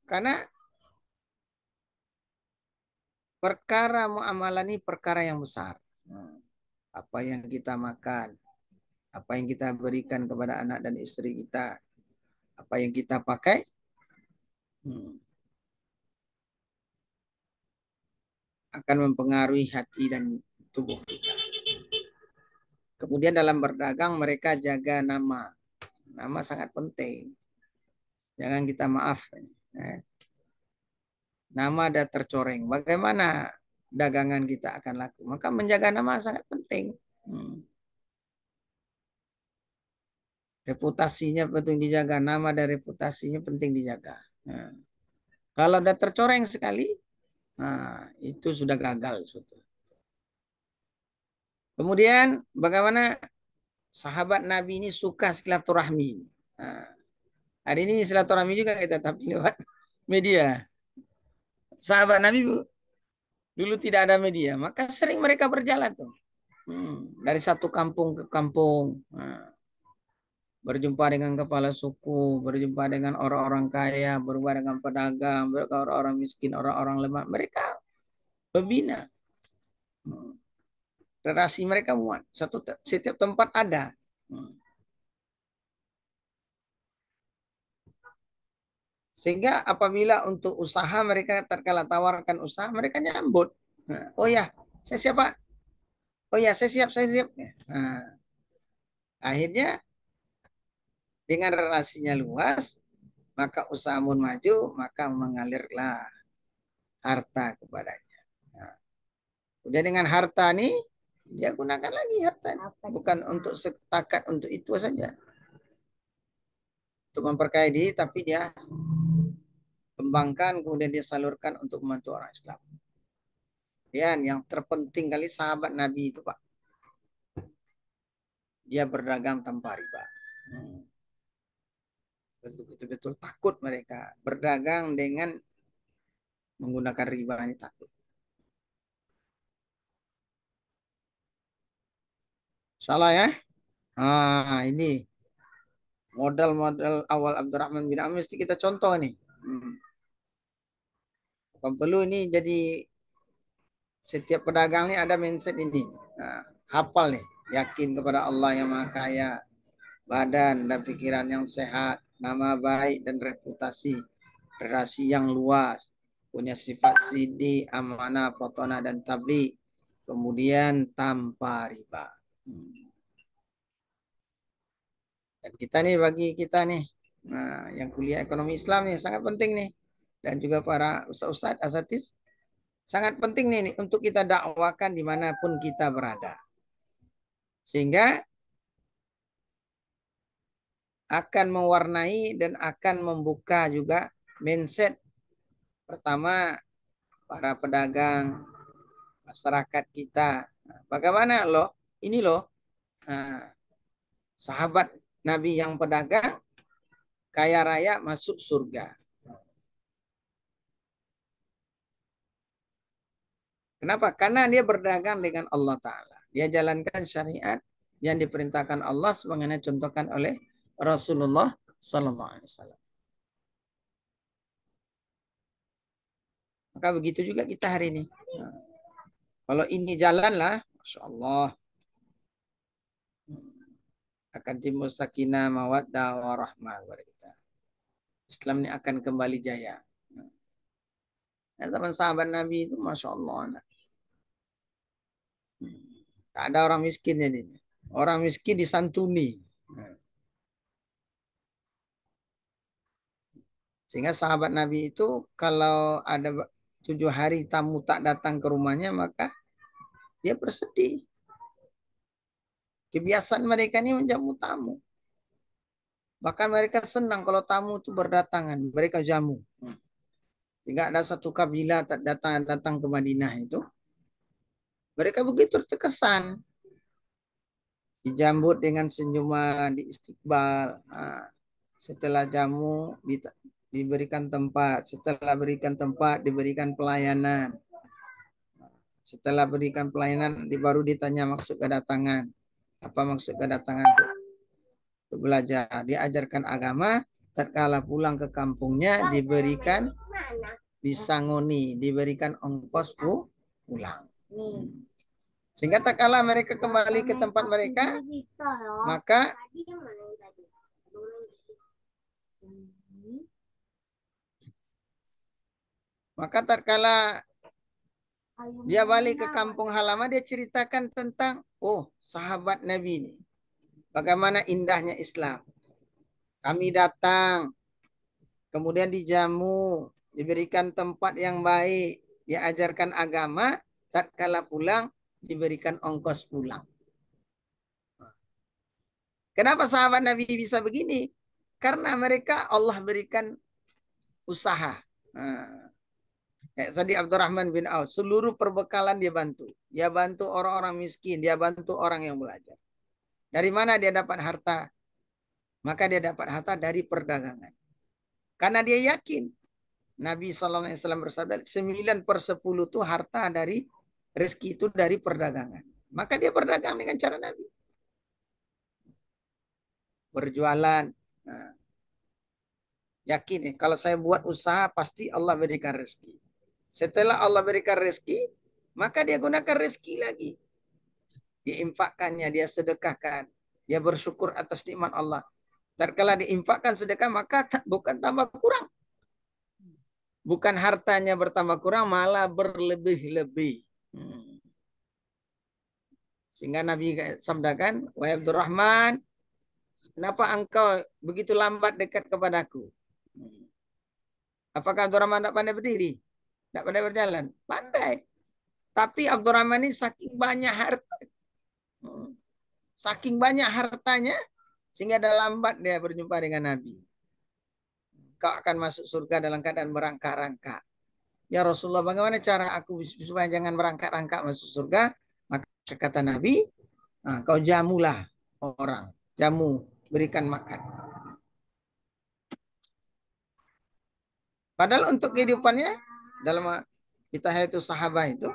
karena perkara muamalah ini perkara yang besar. Apa yang kita makan, apa yang kita berikan kepada anak dan istri kita, apa yang kita pakai, akan mempengaruhi hati dan tubuh kita. Kemudian dalam berdagang mereka jaga nama. Nama sangat penting. Jangan kita maaf. Nama ada tercoreng. Bagaimana dagangan kita akan laku? Maka menjaga nama sangat penting. Reputasinya penting dijaga. Nama dan reputasinya penting dijaga. Kalau ada tercoreng sekali, itu sudah gagal. Kemudian bagaimana sahabat Nabi ini suka silaturahmi. Hari ini silaturahmi juga kita tapi lewat media. Sahabat Nabi dulu tidak ada media, maka sering mereka berjalan tuh. Dari satu kampung ke kampung. Berjumpa dengan kepala suku, berjumpa dengan orang-orang kaya, berjumpa dengan pedagang, orang-orang miskin, orang-orang lemah. Mereka membina. Relasi mereka muat. Setiap tempat ada. Sehingga apabila untuk usaha mereka terkala tawarkan usaha, mereka nyambut. Oh ya, saya siap Pak. Oh ya, saya siap. Akhirnya dengan relasinya luas, maka usaha pun maju, maka mengalirlah harta kepadanya. Kemudian dengan harta ini, dia gunakan lagi harta. Bukan untuk setakat untuk itu saja. Untuk memperkaya diri, tapi dia kembangkan, kemudian dia salurkan untuk membantu orang Islam. Dan yang terpenting kali sahabat Nabi itu Pak. dia berdagang tanpa riba. Betul-betul takut mereka berdagang dengan menggunakan riba, ini takut. Salah ya. Ini modal-modal awal Abdurrahman bin Auf mesti kita contoh nih. Perlu ini jadi setiap pedagang nih ada mindset ini. Hafal nih, yakin kepada Allah yang Maha Kaya, badan dan pikiran yang sehat, nama baik dan reputasi, relasi yang luas, punya sifat sidi, amanah, potona dan tabligh, kemudian tanpa riba. Dan kita nih, bagi kita nih, yang kuliah ekonomi Islam nih sangat penting nih, dan juga para ustaz asatiz sangat penting nih untuk kita dakwakan dimanapun kita berada, sehingga akan mewarnai dan akan membuka juga mindset pertama para pedagang, masyarakat kita. Bagaimana loh, ini loh sahabat Nabi yang pedagang kaya raya masuk surga. Kenapa? Karena dia berdagang dengan Allah Ta'ala. Dia jalankan syariat yang diperintahkan Allah sebagaimana contohkan oleh Rasulullah Sallallahu Alaihi Wasallam. Maka begitu juga kita hari ini. Kalau ini jalanlah, Masya Allah, akan timbul sakinah, mawaddah, warahmah kepada kita. Islam ini akan kembali jaya. Teman sahabat Nabi itu Masya Allah. Tak ada orang miskin jadi. Orang miskin disantuni. Sehingga sahabat Nabi itu kalau ada 7 hari tamu tak datang ke rumahnya, maka dia bersedih. Kebiasaan mereka ini menjamu tamu. Bahkan mereka senang kalau tamu itu berdatangan. Mereka jamu. Sehingga ada satu kabilah datang ke Madinah itu. Mereka begitu terkesan. Dijambut dengan senyuman, di istiqbal. Setelah jamu, diberikan tempat. Setelah berikan tempat, diberikan pelayanan. Setelah berikan pelayanan, baru ditanya maksud kedatangan. Apa maksud kedatangan itu? Untuk belajar. Diajarkan agama, tatkala pulang ke kampungnya, diberikan disangoni, diberikan ongkos pulang. Sehingga tak kala mereka kembali ke tempat mereka, maka tak kala dia balik ke kampung halaman, dia ceritakan tentang, sahabat Nabi ini. Bagaimana indahnya Islam. Kami datang, kemudian dijamu, diberikan tempat yang baik, diajarkan agama, tatkala pulang diberikan ongkos pulang. Kenapa sahabat Nabi bisa begini? Karena mereka Allah berikan usaha. Kayak tadi Abdurrahman bin Auf, seluruh perbekalan dia bantu. Dia bantu orang-orang miskin, dia bantu orang yang belajar. Dari mana dia dapat harta? Maka dia dapat harta dari perdagangan. Karena dia yakin Nabi SAW bersabda 9/10 itu harta dari rezeki itu dari perdagangan. Maka dia berdagang dengan cara Nabi. Berjualan. Yakin kalau saya buat usaha pasti Allah berikan rezeki. Setelah Allah berikan rezeki, maka dia gunakan rezeki lagi. Diinfakkannya, dia sedekahkan. Dia bersyukur atas nikmat Allah. Tatkala diinfakkan sedekah, maka bukan tambah kurang. Bukan hartanya bertambah kurang, malah berlebih-lebih. Sehingga Nabi sabdakan, wahai Abdurrahman, kenapa engkau begitu lambat dekat kepadaku? Apakah Abdurrahman tidak pandai berdiri? Tidak pandai berjalan? Pandai. Tapi Abdurrahman ini saking banyak harta. Saking banyak hartanya, sehingga ada lambat dia berjumpa dengan Nabi. Kau akan masuk surga dalam keadaan merangkak-rangkak. Ya Rasulullah, bagaimana cara aku supaya jangan merangkak-rangkak masuk surga? Maka kata Nabi, kau jamulah orang, jamu, berikan makan. Padahal untuk kehidupannya dalam kita itu sahabat itu,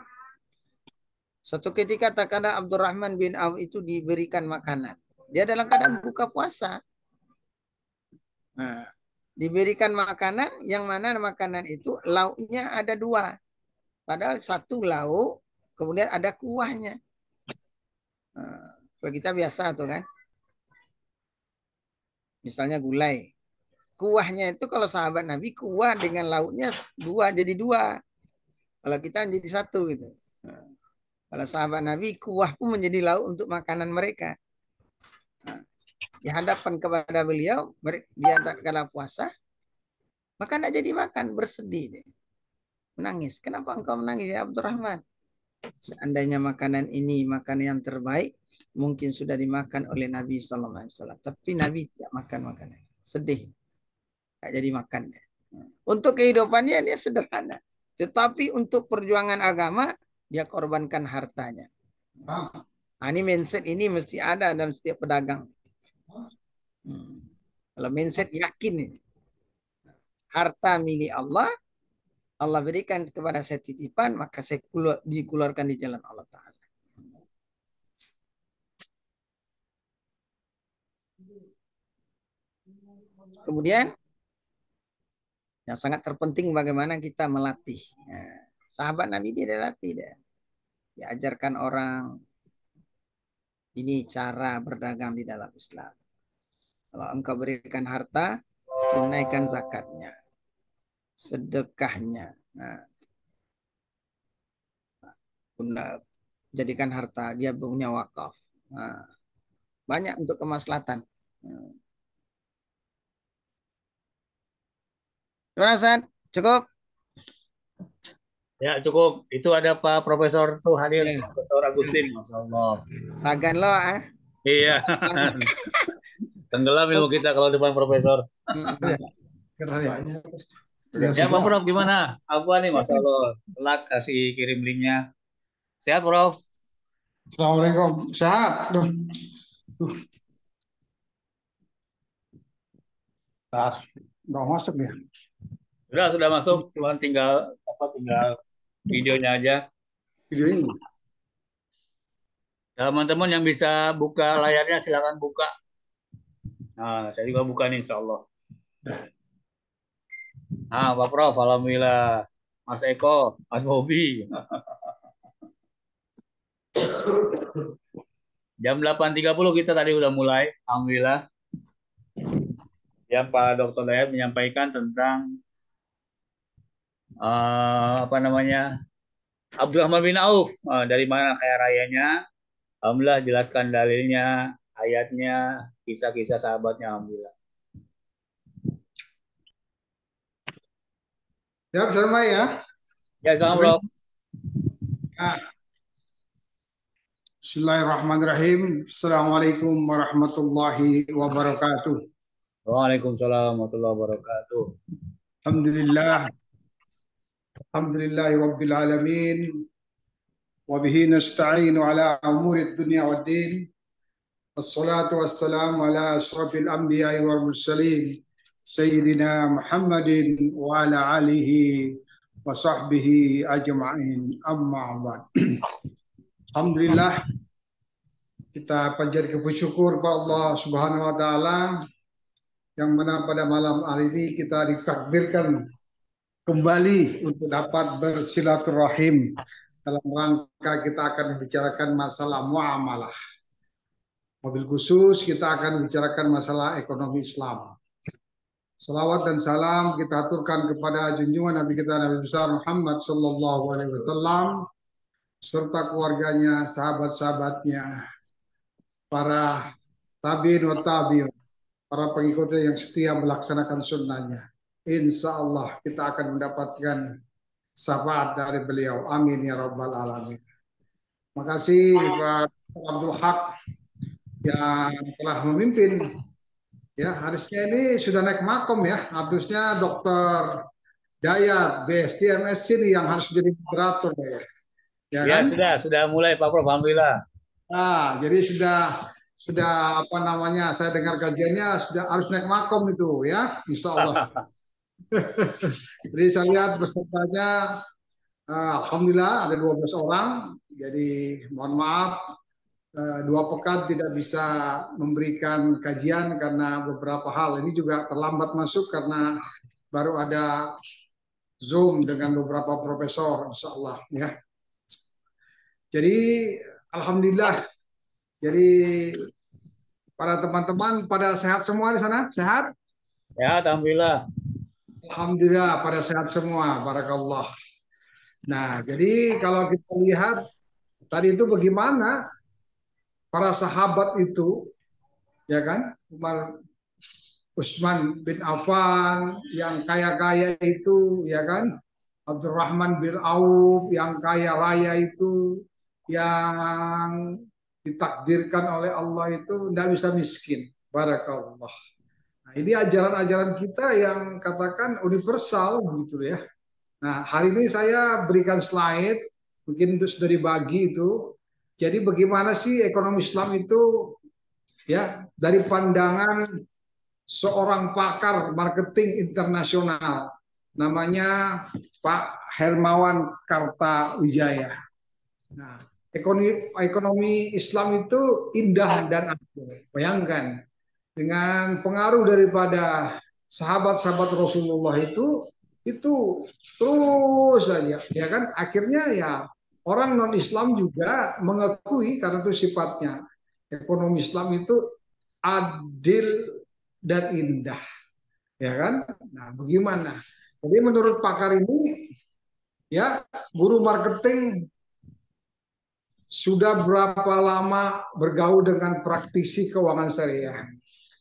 suatu ketika terkadang Abdurrahman bin Auf itu diberikan makanan. Dia dalam keadaan buka puasa. Nah, diberikan makanan yang mana makanan itu lauknya ada 2. Padahal 1 lauk, kemudian ada kuahnya. Nah, kalau kita biasa tuh kan. Misalnya gulai. Kuahnya itu kalau sahabat Nabi, kuah dengan lauknya 2 jadi 2. Kalau kita jadi 1 gitu. Nah, kalau sahabat Nabi, kuah pun menjadi lauk untuk makanan mereka. Nah, dihadapkan kepada beliau, dia tak kala puasa, maka tidak jadi makan, bersedih dia. Menangis. Kenapa engkau menangis ya Abdurrahman? Seandainya makanan ini makanan yang terbaik, mungkin sudah dimakan oleh Nabi SAW. Tapi Nabi tidak makan makanan. Sedih. Tidak jadi makan. Untuk kehidupannya dia sederhana. Tetapi untuk perjuangan agama, dia korbankan hartanya. Nah, ini mindset ini mesti ada dalam setiap pedagang. Kalau mindset yakin, harta milik Allah, Allah berikan kepada saya titipan, maka saya dikeluarkan di jalan Allah Ta'ala. Kemudian, yang sangat terpenting bagaimana kita melatih. Nah, sahabat Nabi dia latih dia. Diajarkan orang, ini cara berdagang di dalam Islam. Kalau engkau berikan harta, tunaikan zakatnya, sedekahnya. Nah, jadikan harta dia punya wakaf. Nah, banyak untuk kemaslahatan. Gimana, San? Cukup? Ya cukup. Itu ada Pak Profesor tuh hadir, Ya. Profesor Agustin, Masya Allah. Sagan lo, ah. Iya. Tenggelam ilmu kita kalau depan Profesor. Ya Pak Prof, gimana? Apa nih Masya Allah? Telat kasih kirim linknya. Sehat Prof? Assalamualaikum. Sehat. Duh. Udah masuk ya. Sudah masuk. Cuma tinggal videonya aja. Video ini. Teman-teman yang bisa buka layarnya silakan buka. Nah, saya juga buka nih Insya Allah. Nah, Pak Prof, alhamdulillah. Mas Eko, Mas Bobi. Jam 8.30 kita tadi udah mulai, alhamdulillah. Yang Pak Dr. Dayat menyampaikan tentang Abdurrahman bin Auf, dari mana kaya rayanya. Alhamdulillah jelaskan dalilnya, ayatnya, kisah-kisah sahabatnya, alhamdulillah. Ya, bisa mulai ya. Ya, selamat Prof. Bismillahirrahmanirrahim. Assalamualaikum warahmatullahi wabarakatuh. Waalaikumsalam warahmatullahi wabarakatuh. Alhamdulillah. Alhamdulillahi rabbil alamin. Wa bihi nasta'inu ala umuri dunya wad din. Wassalatu wassalamu ala asyrafil anbiya'i wal mursalin. Sayyidina Muhammadin wa ala alihi wa sahbihi ajma'in. Amma ba'd. Alhamdulillah, kita panjatkan bersyukur kepada Allah Subhanahu wa taala yang mana pada malam hari ini kita ditakdirkan kembali untuk dapat bersilaturahim dalam rangka kita akan membicarakan masalah muamalah. Mobil khusus kita akan membicarakan masalah ekonomi Islam. Salawat dan salam kita aturkan kepada junjungan Nabi kita Nabi besar Muhammad sallallahu alaihi wasallam serta keluarganya, sahabat-sahabatnya, para tabi'in wa tabi'un, para pengikutnya yang setia melaksanakan sunnahnya. Insya Allah kita akan mendapatkan syafaat dari beliau. Amin ya rabbal alamin. Makasih Pak Abdul Haq yang telah memimpin. Ya, harusnya ini sudah naik makom ya. Harusnya Dr. Dayat BSTMS ini yang harus jadi moderator ya. Ya, kan? Sudah mulai Pak Prof, alhamdulillah. Nah, jadi sudah sudah apa namanya, saya dengar kajiannya sudah harus naik makom itu ya, insya Allah. Jadi saya lihat pesertanya, alhamdulillah ada 12 orang. Jadi mohon maaf, 2 pekan tidak bisa memberikan kajian karena beberapa hal. Ini juga terlambat masuk karena baru ada Zoom dengan beberapa profesor, insya Allah ya. Jadi alhamdulillah. Jadi para teman-teman pada sehat semua di sana? Sehat? Ya, alhamdulillah. Alhamdulillah pada sehat semua, barakallah. Nah, jadi kalau kita lihat tadi itu bagaimana para sahabat itu, ya kan, Utsman bin Affan yang kaya-kaya itu, ya kan, Abdurrahman bin Auf yang kaya raya itu, yang ditakdirkan oleh Allah itu tidak bisa miskin. Barakallah. Nah, ini ajaran-ajaran kita yang katakan universal gitu ya. Nah, hari ini saya berikan slide, mungkin itu sudah dibagi itu. Jadi bagaimana sih ekonomi Islam itu ya dari pandangan seorang pakar marketing internasional namanya Pak Hermawan Kartawijaya. Nah, ekonomi Islam itu indah dan adil. Bayangkan dengan pengaruh daripada sahabat-sahabat Rasulullah itu terus saja, ya kan, akhirnya ya orang non Islam juga mengakui karena itu sifatnya ekonomi Islam itu adil dan indah, ya kan. Nah, bagaimana? Jadi menurut pakar ini ya, guru marketing sudah berapa lama bergaul dengan praktisi keuangan syariah.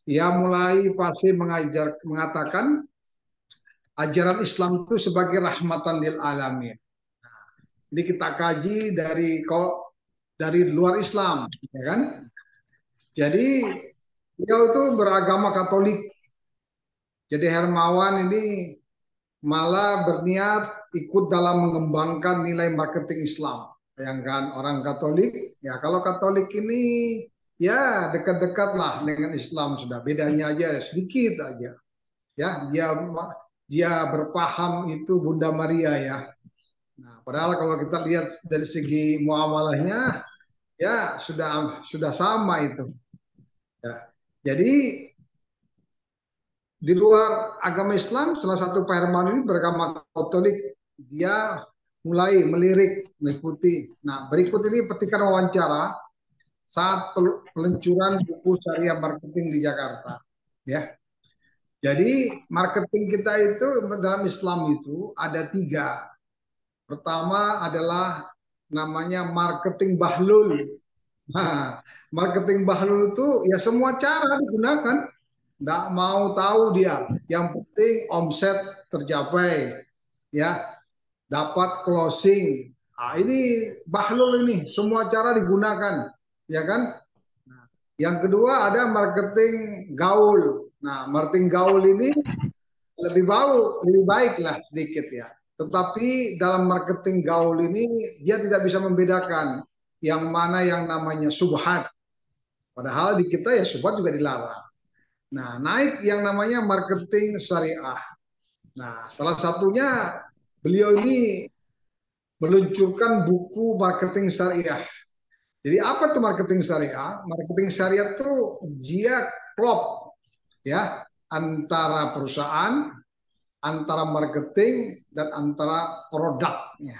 Ia mulai pasti mengatakan ajaran Islam itu sebagai rahmatan lil alamin. Ini kita kaji dari luar Islam, ya kan? Jadi beliau itu beragama Katolik. Jadi Hermawan ini malah berniat ikut dalam mengembangkan nilai marketing Islam. Bayangkan orang Katolik, ya kalau Katolik ini ya dekat-dekat lah dengan Islam, sudah bedanya aja sedikit aja. Ya, dia berpaham itu Bunda Maria ya. Nah, padahal kalau kita lihat dari segi muamalahnya ya sudah sama itu. Ya. Jadi di luar agama Islam, salah satu Pak Herman ini beragama Katolik, dia mulai melirik, mengikuti. Nah, berikut ini petikan wawancara saat peluncuran buku Syariah Marketing di Jakarta. Ya, jadi marketing kita itu dalam Islam itu ada 3. Pertama adalah namanya marketing bahlul. Nah, marketing bahlul itu ya semua cara digunakan. Nggak mau tahu dia. Yang penting omset tercapai, ya, dapat closing. Nah, ini bahlul ini semua cara digunakan, ya kan? Nah, yang kedua ada marketing gaul. Nah, marketing gaul ini lebih baik lah sedikit ya. Tetapi dalam marketing gaul ini dia tidak bisa membedakan yang mana yang namanya subhat. Padahal di kita ya subhat juga dilarang. Nah, naik yang namanya marketing syariah. Nah, salah satunya beliau ini meluncurkan buku marketing syariah. Jadi apa tuh marketing syariah? Marketing syariah itu dia klop ya antara perusahaan, antara marketing dan antara produknya.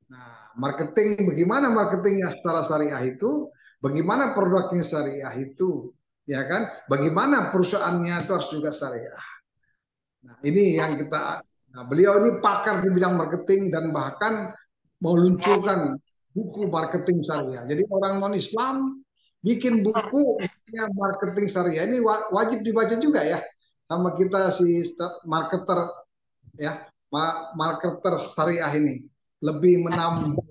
Nah, marketing, bagaimana marketingnya secara syariah itu, bagaimana produknya syariah itu, ya kan? Bagaimana perusahaannya itu harus juga syariah. Nah, ini yang kita, nah, beliau ini pakar di bidang marketing dan bahkan meluncurkan buku marketing syariah. Jadi orang non Islam bikin buku marketing syariah ini wajib dibaca juga ya, sama kita si marketer ya, marketer syariah ini lebih menambah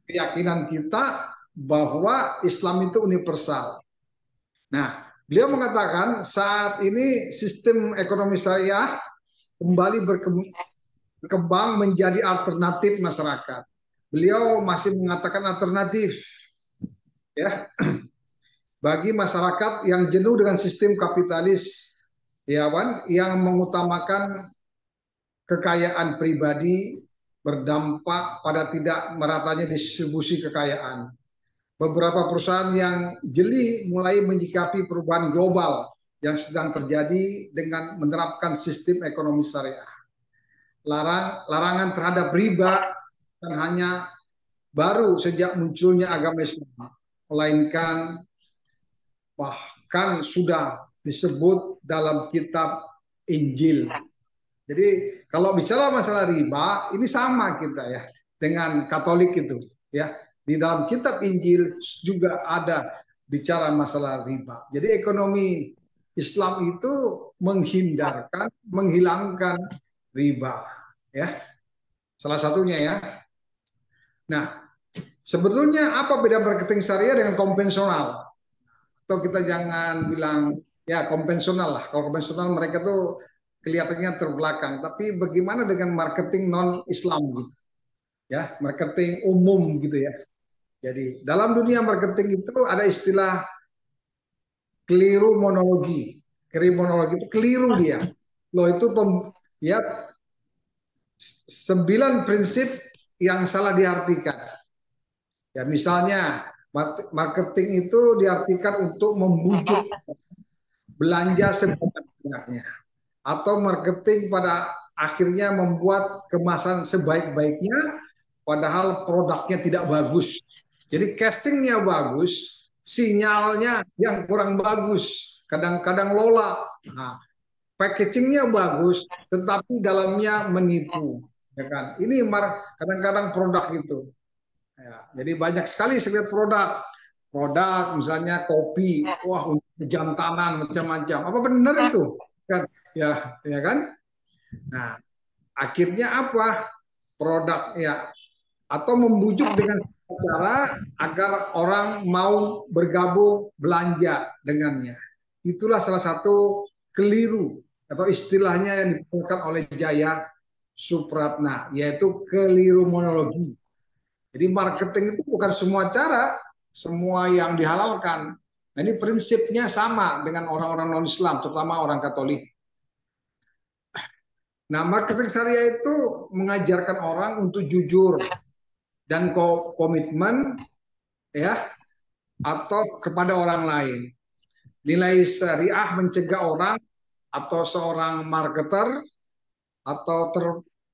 keyakinan kita bahwa Islam itu universal. Nah, beliau mengatakan saat ini sistem ekonomi syariah kembali berkembang menjadi alternatif masyarakat. Beliau masih mengatakan alternatif, ya. bagi masyarakat yang jenuh dengan sistem kapitalis, ya kan, yang mengutamakan kekayaan pribadi berdampak pada tidak meratanya distribusi kekayaan. Beberapa perusahaan yang jeli mulai menyikapi perubahan global yang sedang terjadi dengan menerapkan sistem ekonomi syariah. Larangan terhadap riba bukan hanya baru sejak munculnya agama Islam, melainkan bahkan sudah disebut dalam kitab Injil. Jadi kalau bicara masalah riba, ini sama kita ya dengan Katolik itu ya. Di dalam kitab Injil juga ada bicara masalah riba. Jadi ekonomi Islam itu menghilangkan riba ya. Salah satunya ya. Nah, sebetulnya apa beda marketing syariah dengan konvensional? Atau kita jangan bilang ya konvensional lah. Kalau konvensional mereka tuh kelihatannya terbelakang. Tapi bagaimana dengan marketing non-Islam gitu? Ya, marketing umum gitu ya. Jadi dalam dunia marketing itu ada istilah keliru monologi. Keliru monologi itu keliru dia. Loh itu ya 9 prinsip yang salah diartikan. Ya misalnya marketing itu diartikan untuk membujuk belanja sebanyak-banyaknya, atau marketing pada akhirnya membuat kemasan sebaik-baiknya padahal produknya tidak bagus. Jadi castingnya bagus, sinyalnya yang kurang bagus, kadang-kadang lola. Nah, packagingnya bagus, tetapi dalamnya menipu. Ya kan? Ini kadang-kadang produk itu. Ya, jadi banyak sekali saya lihat produk misalnya kopi, wah untuk kejantanan macam-macam. Apa benar itu? Kan? Ya kan? Nah, akhirnya apa? Produk ya atau membujuk dengan cara agar orang mau bergabung belanja dengannya. Itulah salah satu keliru atau istilahnya yang digunakan oleh Jaya Supratna, yaitu keliru monologi. Jadi marketing itu bukan semua cara, semua yang dihalalkan. Nah, ini prinsipnya sama dengan orang-orang non-Islam, terutama orang Katolik. Nah, marketing syariah itu mengajarkan orang untuk jujur dan komitmen ya atau kepada orang lain. Nilai syariah mencegah orang atau seorang marketer atau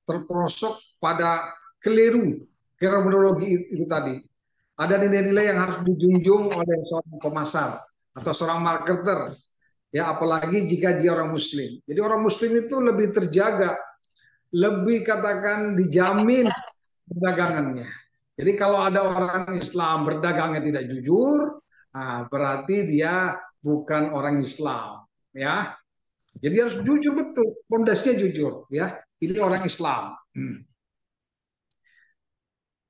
terperosok pada keliru terminologi itu tadi. Ada nilai-nilai yang harus dijunjung oleh seorang pemasar atau seorang marketer. Ya, apalagi jika dia orang muslim. Jadi orang muslim itu lebih terjaga, lebih katakan dijamin perdagangannya. Jadi kalau ada orang Islam berdagangnya tidak jujur, nah berarti dia bukan orang Islam, ya. Jadi harus jujur betul, pondasinya jujur, ya. Ini orang Islam.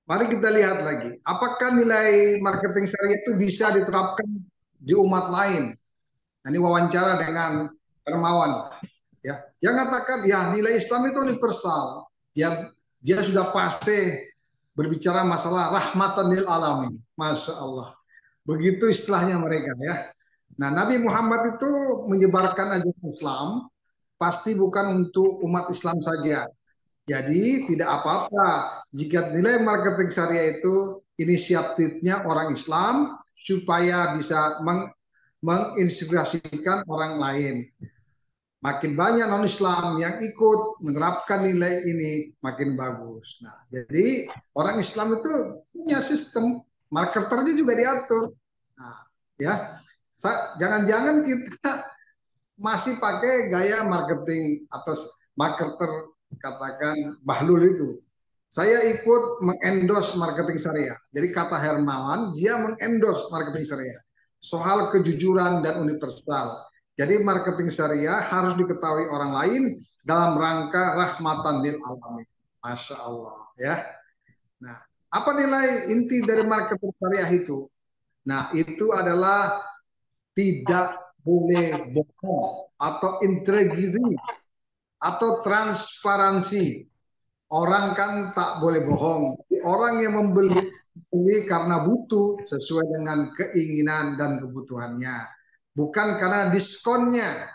Mari kita lihat lagi, apakah nilai marketing syariah itu bisa diterapkan di umat lain? Nah, ini wawancara dengan Hermawan, ya. Yang katakan, ya nilai Islam itu universal, ya dia sudah pasti berbicara masalah rahmatan lil alamin, masya Allah. Begitu istilahnya mereka ya. Nah, Nabi Muhammad itu menyebarkan ajaran Islam pasti bukan untuk umat Islam saja. Jadi tidak apa-apa jika nilai marketing syariah itu inisiatifnya orang Islam supaya bisa menginspirasikan orang lain. Makin banyak non-Islam yang ikut menerapkan nilai ini, makin bagus. Nah, jadi orang Islam itu punya sistem, marketernya juga diatur. Nah, ya, jangan-jangan kita masih pakai gaya marketing atau marketer katakan Bahlul itu. Saya ikut mengendorse marketing syariah. Jadi kata Hermawan, dia mengendorse marketing syariah. Soal kejujuran dan universal. Jadi marketing syariah harus diketahui orang lain dalam rangka rahmatan lil alamin. Masya Allah ya. Nah, apa nilai inti dari marketing syariah itu? Nah, itu adalah tidak boleh bohong atau integriti atau transparansi. Orang kan tak boleh bohong. Orang yang beli karena butuh sesuai dengan keinginan dan kebutuhannya, bukan karena diskonnya.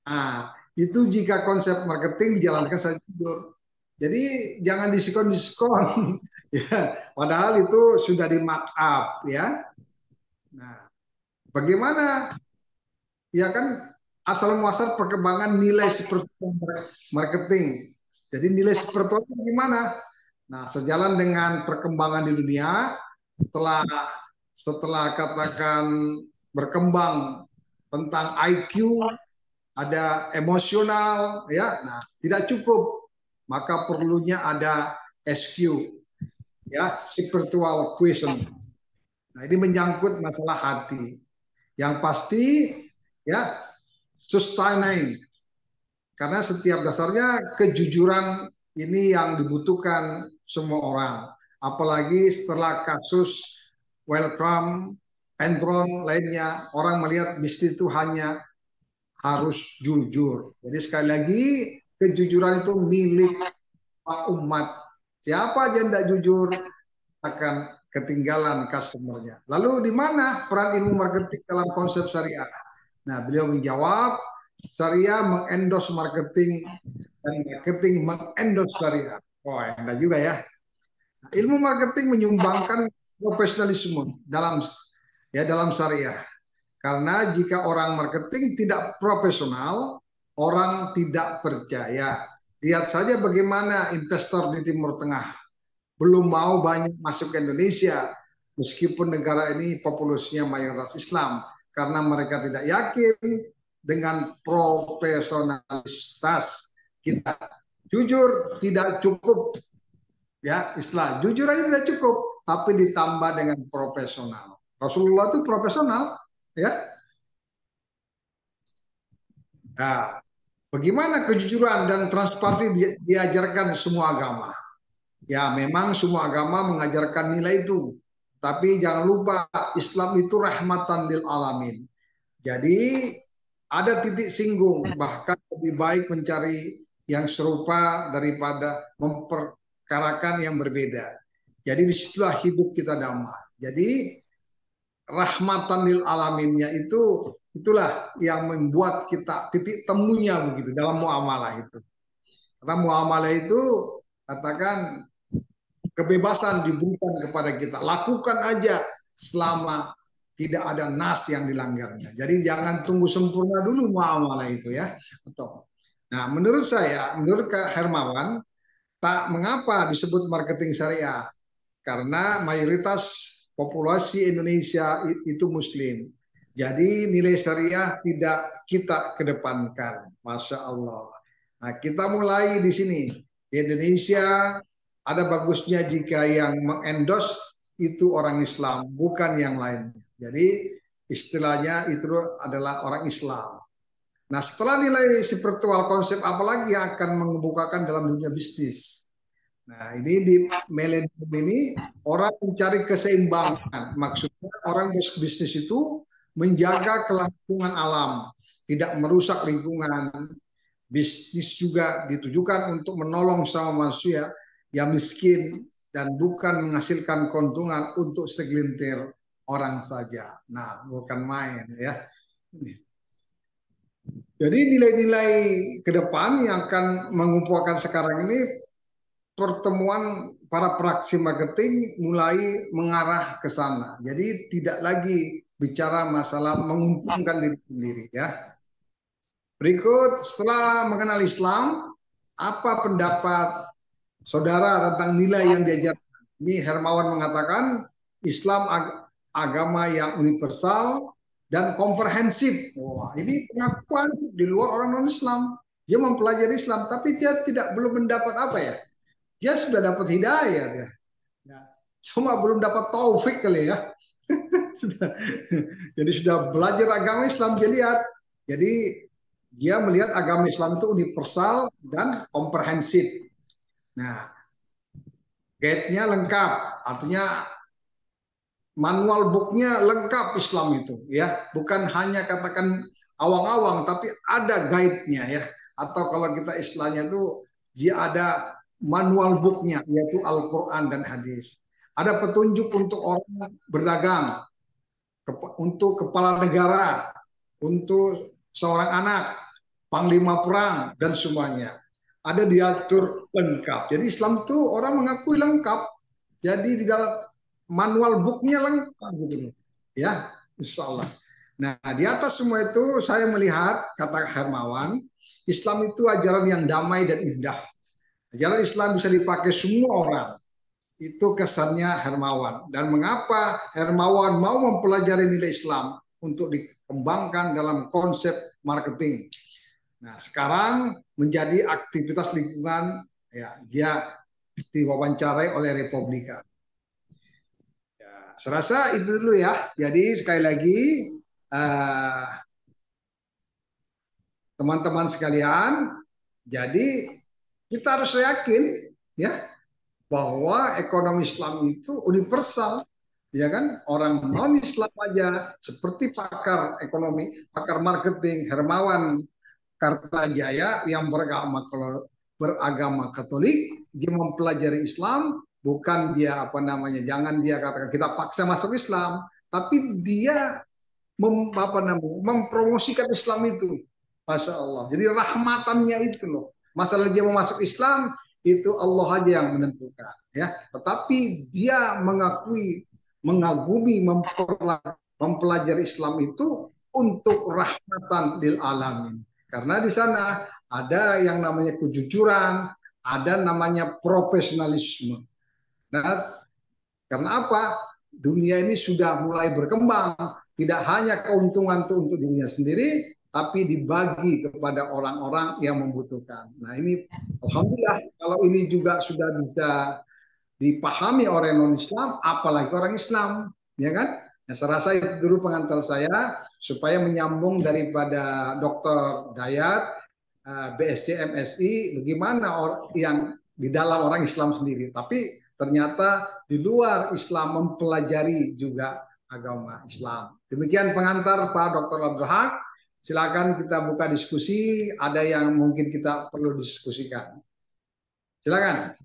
Nah, itu jika konsep marketing dijalankan secara jujur. Jadi jangan diskon-diskon. Ya, padahal itu sudah di markup ya. Nah, bagaimana? Ya kan asal muasal perkembangan nilai seperti marketing. Jadi nilai seperti itu gimana? Nah, sejalan dengan perkembangan di dunia, setelah katakan berkembang tentang IQ, ada emosional, ya. Nah, tidak cukup, maka perlunya ada SQ, ya, spiritual question. Nah, ini menyangkut masalah hati. Yang pasti, ya, sustaining. Karena setiap dasarnya kejujuran ini yang dibutuhkan semua orang. Apalagi setelah kasus Welcome, Enron lainnya, orang melihat bisnis itu hanya harus jujur. Jadi sekali lagi, kejujuran itu milik umat. Siapa aja tidak jujur akan ketinggalan customernya. Lalu di mana peran ilmu marketing dalam konsep syariah? Nah, beliau menjawab, syariah mengendorse marketing dan marketing mengendorse syariah. Wah, enak juga ya. Nah, ilmu marketing menyumbangkan profesionalisme dalam syariah. Karena jika orang marketing tidak profesional, orang tidak percaya. Lihat saja bagaimana investor di Timur Tengah belum mau banyak masuk ke Indonesia, meskipun negara ini populasinya mayoritas Islam, karena mereka tidak yakin dengan profesionalitas kita. Jujur tidak cukup, ya, istilah jujur aja tidak cukup, tapi ditambah dengan profesional. Rasulullah itu profesional, ya. Nah, bagaimana kejujuran dan transparansi diajarkan semua agama? Ya, memang semua agama mengajarkan nilai itu. Tapi jangan lupa, Islam itu rahmatan lil alamin. Jadi ada titik singgung, bahkan lebih baik mencari yang serupa daripada memperkarakan yang berbeda. Jadi disitulah hidup kita damai. Jadi rahmatan lil alaminnya itulah yang membuat kita titik temunya begitu dalam muamalah itu. Karena muamalah itu katakan kebebasan diberikan kepada kita. Lakukan aja selama tidak ada nas yang dilanggarnya. Jadi jangan tunggu sempurna dulu muamalah itu ya. Nah, menurut saya, menurut Kak Hermawan, tak mengapa disebut marketing syariah. Karena mayoritas populasi Indonesia itu Muslim. Jadi nilai syariah tidak kita kedepankan. Masya Allah. Nah, kita mulai di sini. Di Indonesia ada bagusnya jika yang mengendorse itu orang Islam, bukan yang lainnya. Jadi istilahnya itu adalah orang Islam. Nah, setelah nilai spiritual konsep apalagi yang akan membukakan dalam dunia bisnis. Nah, ini di milenium ini orang mencari keseimbangan. Maksudnya orang bisnis itu menjaga kelangsungan alam, tidak merusak lingkungan. Bisnis juga ditujukan untuk menolong sama manusia yang miskin dan bukan menghasilkan keuntungan untuk segelintir orang saja. Nah, bukan main ya. Jadi nilai-nilai ke depan yang akan mengumpulkan sekarang ini, pertemuan para praksi marketing mulai mengarah ke sana. Jadi tidak lagi bicara masalah menguntungkan diri sendiri ya. Berikut, setelah mengenal Islam, apa pendapat saudara tentang nilai yang diajarkan? Ini Hermawan mengatakan Islam agama yang universal dan komprehensif. Wah, ini pengakuan di luar orang non-Islam. Dia mempelajari Islam, tapi dia belum mendapat apa ya? Dia sudah dapat hidayah dia. Nah, cuma belum dapat taufik kali ya. Jadi sudah belajar agama Islam, dia lihat. Jadi dia melihat agama Islam itu universal dan komprehensif. Nah, guide-nya lengkap, artinya manual book-nya lengkap Islam itu ya, bukan hanya katakan awang-awang, tapi ada guide-nya ya, atau kalau kita istilahnya itu dia ada manual book-nya, yaitu Al-Quran dan hadis. ada petunjuk untuk orang berdagang, untuk kepala negara, untuk seorang anak, panglima perang, dan semuanya. Ada diatur lengkap. Jadi Islam itu orang mengakui lengkap. Jadi di dalam manual booknya lengkap gitu. Ya, insya Allah. Nah, di atas semua itu saya melihat, kata Hermawan, Islam itu ajaran yang damai dan indah. Ajaran Islam bisa dipakai semua orang. Itu kesannya Hermawan. Dan mengapa Hermawan mau mempelajari nilai Islam untuk dikembangkan dalam konsep marketing. Nah, sekarang menjadi aktivitas lingkungan, ya, dia diwawancarai oleh Republika. Ya, saya rasa itu dulu ya. Jadi sekali lagi, teman-teman sekalian, jadi kita harus yakin ya bahwa ekonomi Islam itu universal, ya kan? Orang non Islam aja seperti pakar ekonomi, pakar marketing Hermawan Kartajaya yang beragama Katolik, dia mempelajari Islam, bukan dia apa namanya, jangan dia katakan kita paksa masuk Islam, tapi dia mempromosikan Islam itu. Masya Allah. Jadi rahmatannya itu loh. Masalah dia mau masuk Islam itu Allah aja yang menentukan, ya. Tetapi dia mengagumi, mempelajari Islam itu untuk rahmatan lil alamin. Karena di sana ada yang namanya kejujuran, ada namanya profesionalisme. Nah, karena apa? Dunia ini sudah mulai berkembang, tidak hanya keuntungan itu untuk dirinya sendiri, tapi dibagi kepada orang-orang yang membutuhkan. Nah, ini alhamdulillah kalau ini juga sudah bisa dipahami oleh non-Islam, apalagi orang Islam, ya kan? Nah, saya rasa itu dulu pengantar saya supaya menyambung daripada Dr. Dayat, BSc MSI, bagaimana yang di dalam orang Islam sendiri. Tapi ternyata di luar Islam mempelajari juga agama Islam. Demikian pengantar Pak Dr. Abdul Haq. Silakan kita buka diskusi. Ada yang mungkin kita perlu diskusikan. Silakan.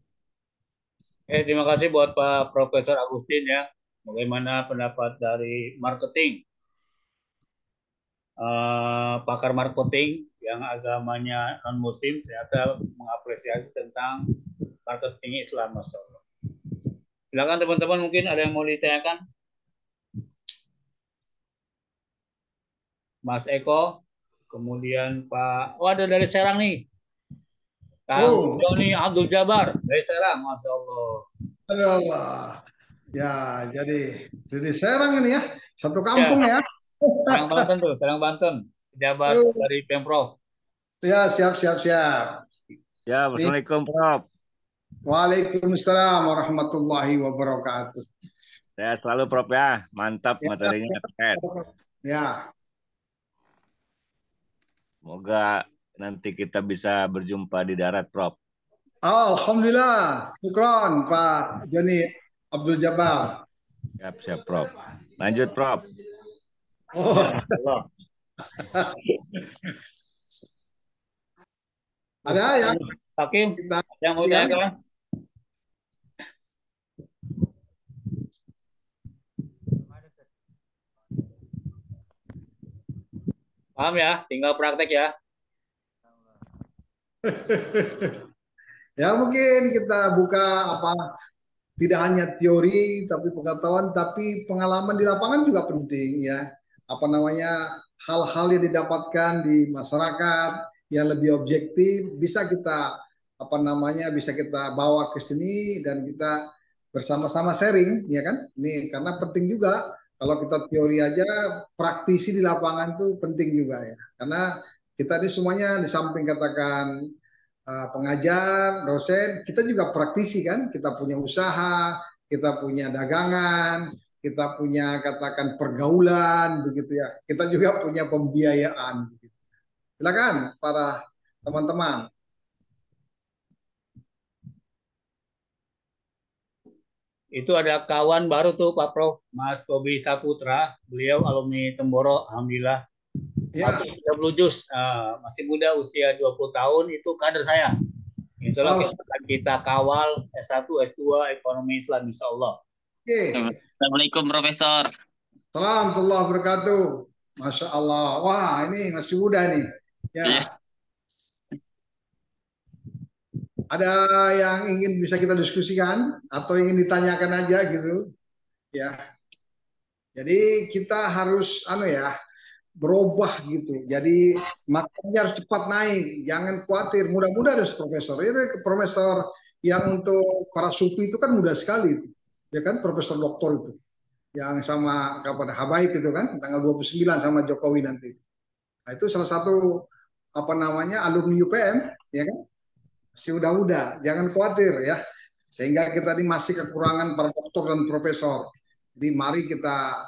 Terima kasih buat Pak Profesor Agustin ya. Bagaimana pendapat dari marketing? Pakar marketing yang agamanya non-muslim ternyata mengapresiasi tentang marketing Islam, Masya Allah. Silakan teman-teman, mungkin ada yang mau ditanyakan? Mas Eko, kemudian Pak, ada dari Serang nih. Kang Joni Abdul Jabar dari Serang, Masya Allah. Allah. Ya, jadi Serang ini ya, satu kampung ya. Serang Banten tuh, Serang Banten, pejabat dari Pemprov. Ya, siap. Ya, Assalamualaikum Prof. Waalaikumsalam warahmatullahi wabarakatuh. Saya selalu Prof ya, mantap materinya. Ya. Semoga nanti kita bisa berjumpa di darat, Prof. Alhamdulillah, syukron Pak Joni Abdul Jabbar. Siap, Prof. Lanjut, Prof. Ada yang Hakim, yang mau tanyakan? Paham ya, tinggal praktek ya. Ya mungkin kita buka tidak hanya teori tapi pengetahuan, tapi pengalaman di lapangan juga penting ya. Hal-hal yang didapatkan di masyarakat yang lebih objektif bisa kita bisa kita bawa ke sini dan kita bersama-sama sharing ya kan. Ini karena penting juga. Kalau kita teori aja, praktisi di lapangan itu penting juga ya. Karena kita ini semuanya di samping katakan pengajar, dosen, kita juga praktisi kan. Kita punya usaha, kita punya dagangan, kita punya katakan pergaulan begitu ya. Kita juga punya pembiayaan. Silakan para teman-teman. Itu ada kawan baru tuh Pak Prof, Mas Tobi Saputra, beliau alumni Temboro, alhamdulillah. Ya. 30 juz, masih muda, usia 20 tahun, itu kader saya. Insya Allah kita kawal S1, S2, ekonomi Islam, insya Allah. Oke. Assalamualaikum Profesor. Assalamualaikum warahmatullahi wabarakatuh. Masya Allah. Wah, ini masih muda nih. Ya. Iya. Ada yang ingin bisa kita diskusikan atau ingin ditanyakan aja gitu. Ya. Jadi kita harus berubah gitu. Jadi makanya harus cepat naik, jangan khawatir. Mudah-mudah ada profesor. Ini profesor yang untuk para sufi itu kan mudah sekali itu. Ya kan profesor doktor itu. Yang sama kapan Habaib itu kan tanggal 29 sama Jokowi nanti. Nah, itu salah satu alumni UPM ya kan. Masih muda-muda, jangan khawatir ya. Sehingga kita ini masih kekurangan para doktor dan profesor. Jadi mari kita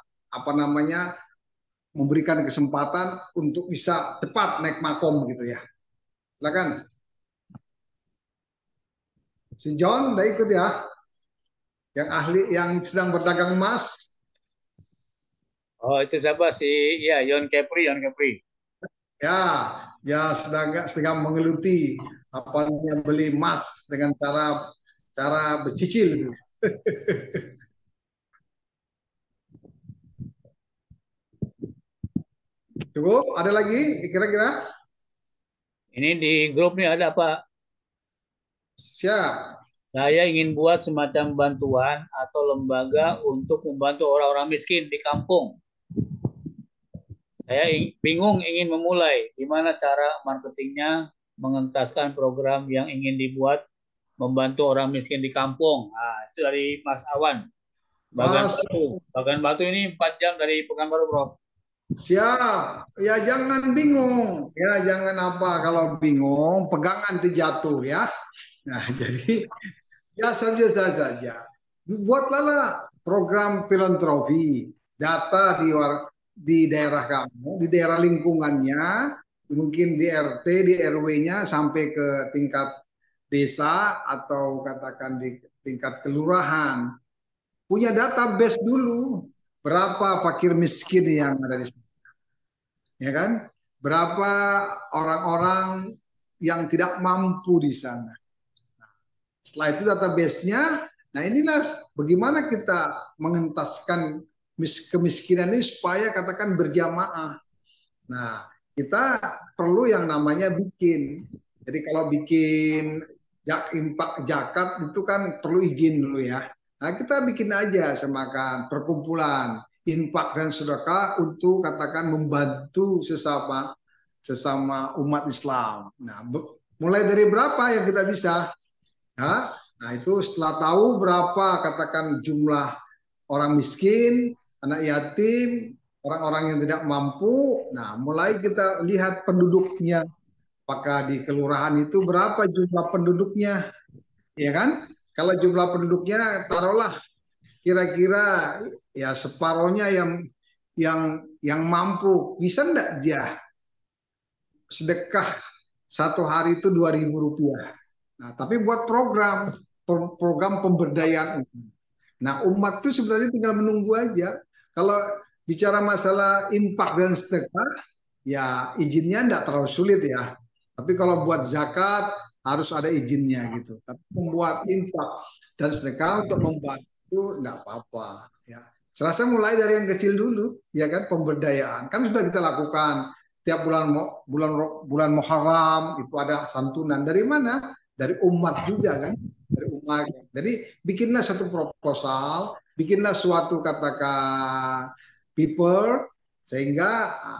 memberikan kesempatan untuk bisa cepat naik makom gitu ya. Silakan. Si John udah ikut ya. Yang ahli yang sedang berdagang emas. Oh, itu siapa sih? Ya, Yon Kepri. Ya sedang menggeluti beli emas dengan cara bercicil gitu. Cukup? Ada lagi kira-kira? Ini di grup nih ada Pak. Siap. Saya ingin buat semacam bantuan atau lembaga untuk membantu orang-orang miskin di kampung. Saya bingung ingin memulai. Gimana cara marketingnya, mengentaskan program yang ingin dibuat membantu orang miskin di kampung. Nah, itu dari Mas Awan. Bagan Batu ini 4 jam dari Pekanbaru, Bro. Siap. Ya jangan bingung. Ya jangan kalau bingung, pegangan jatuh ya. Nah, jadi ya saja. Buatlah program filantropi, data di daerah kamu, di daerah lingkungannya, mungkin di RT, di RW-nya sampai ke tingkat desa atau katakan di tingkat kelurahan. Punya database dulu, berapa fakir miskin yang ada di sana. Ya kan? Berapa orang-orang yang tidak mampu di sana. Setelah itu database-nya, nah inilah bagaimana kita mengentaskan kemiskinan ini supaya katakan berjamaah. Nah, kita perlu yang namanya bikin. Jadi kalau bikin impak zakat itu kan perlu izin dulu ya. Nah, kita bikin aja semakan perkumpulan infak dan sedekah untuk katakan membantu sesama umat Islam. Nah, mulai dari berapa yang kita bisa? Ya, nah itu setelah tahu berapa katakan jumlah orang miskin, anak yatim, orang-orang yang tidak mampu, nah mulai kita lihat penduduknya. Apakah di kelurahan itu berapa jumlah penduduknya? Ya kan? Kalau jumlah penduduknya taruhlah kira-kira ya separohnya yang mampu, bisa enggak dia sedekah satu hari itu Rp2.000. Nah, tapi buat program pemberdayaan. Nah, umat itu sebenarnya tinggal menunggu aja. Kalau bicara masalah infak dan sedekah, ya izinnya tidak terlalu sulit ya. Tapi kalau buat zakat harus ada izinnya gitu. Tapi membuat infak dan sedekah untuk membantu tidak apa-apa. Ya, serasa mulai dari yang kecil dulu, ya kan pemberdayaan. Kan sudah kita lakukan setiap bulan Muharram itu ada santunan. Dari mana? Dari umat juga kan, dari umat. Jadi bikinlah satu proposal, bikinlah suatu katakan paper sehingga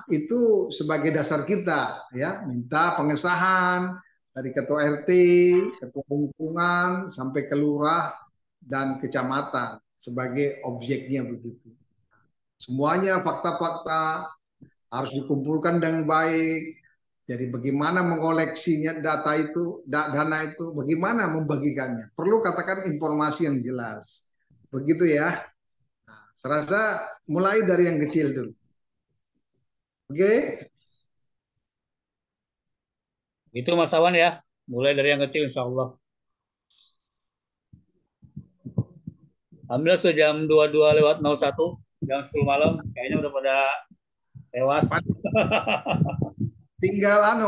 itu sebagai dasar kita ya, minta pengesahan dari ketua RT, ketua lingkungan sampai ke lurah dan kecamatan sebagai objeknya begitu. Semuanya fakta-fakta harus dikumpulkan dengan baik. Jadi bagaimana mengoleksinya dana itu, bagaimana membagikannya. Perlu katakan informasi yang jelas. Begitu ya. Nah, serasa mulai dari yang kecil dulu. Oke? Itu Mas Awan ya. Mulai dari yang kecil insya Allah. Alhamdulillah sudah jam 22:01, jam 10 malam. Kayaknya udah pada tewas. Tinggal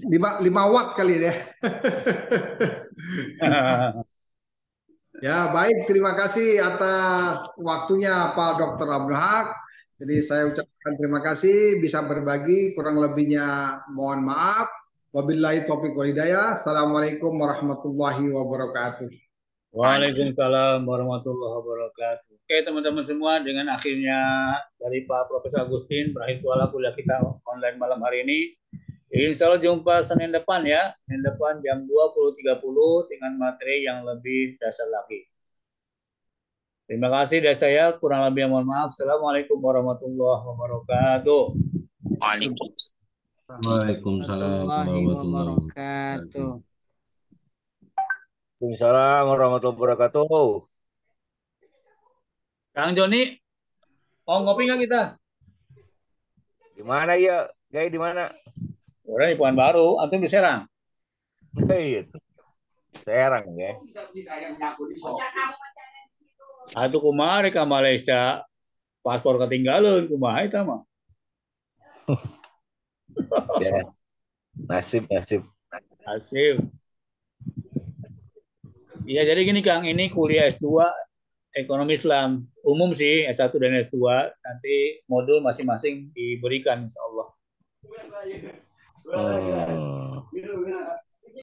5 watt kali deh. Ya, baik. Terima kasih atas waktunya Pak Dr. Abdul. Jadi saya ucapkan terima kasih bisa berbagi, kurang lebihnya mohon maaf. Wabillahi taufiq wal hidayah. Assalamualaikum warahmatullahi wabarakatuh. Waalaikumsalam warahmatullahi wabarakatuh. Oke teman-teman semua, dengan akhirnya dari Pak Profesor Agustin berakhir pula kuliah kita online malam hari ini. Insya Allah jumpa Senin depan ya. Senin depan jam 20.30 dengan materi yang lebih dasar lagi. Terima kasih dari saya, kurang lebih mohon maaf. Assalamualaikum warahmatullahi wabarakatuh. Waalaikumsalam warahmatullahi wabarakatuh. Waalaikumsalam warahmatullahi wabarakatuh. Kang Joni, mau ngopi nggak kita? Di mana ya? Kayak di mana? Orang di Pekanbaru, antum di Serang. Itu. Serang ya. Atuh kumaha ke Malaysia paspor ketinggalan kumaha eta mah. Ya. Nasib. Asif. Iya, jadi gini Kang, ini kuliah S2 Ekonomi Islam. Umum sih S1 dan S2, nanti modul masing-masing diberikan insya Allah.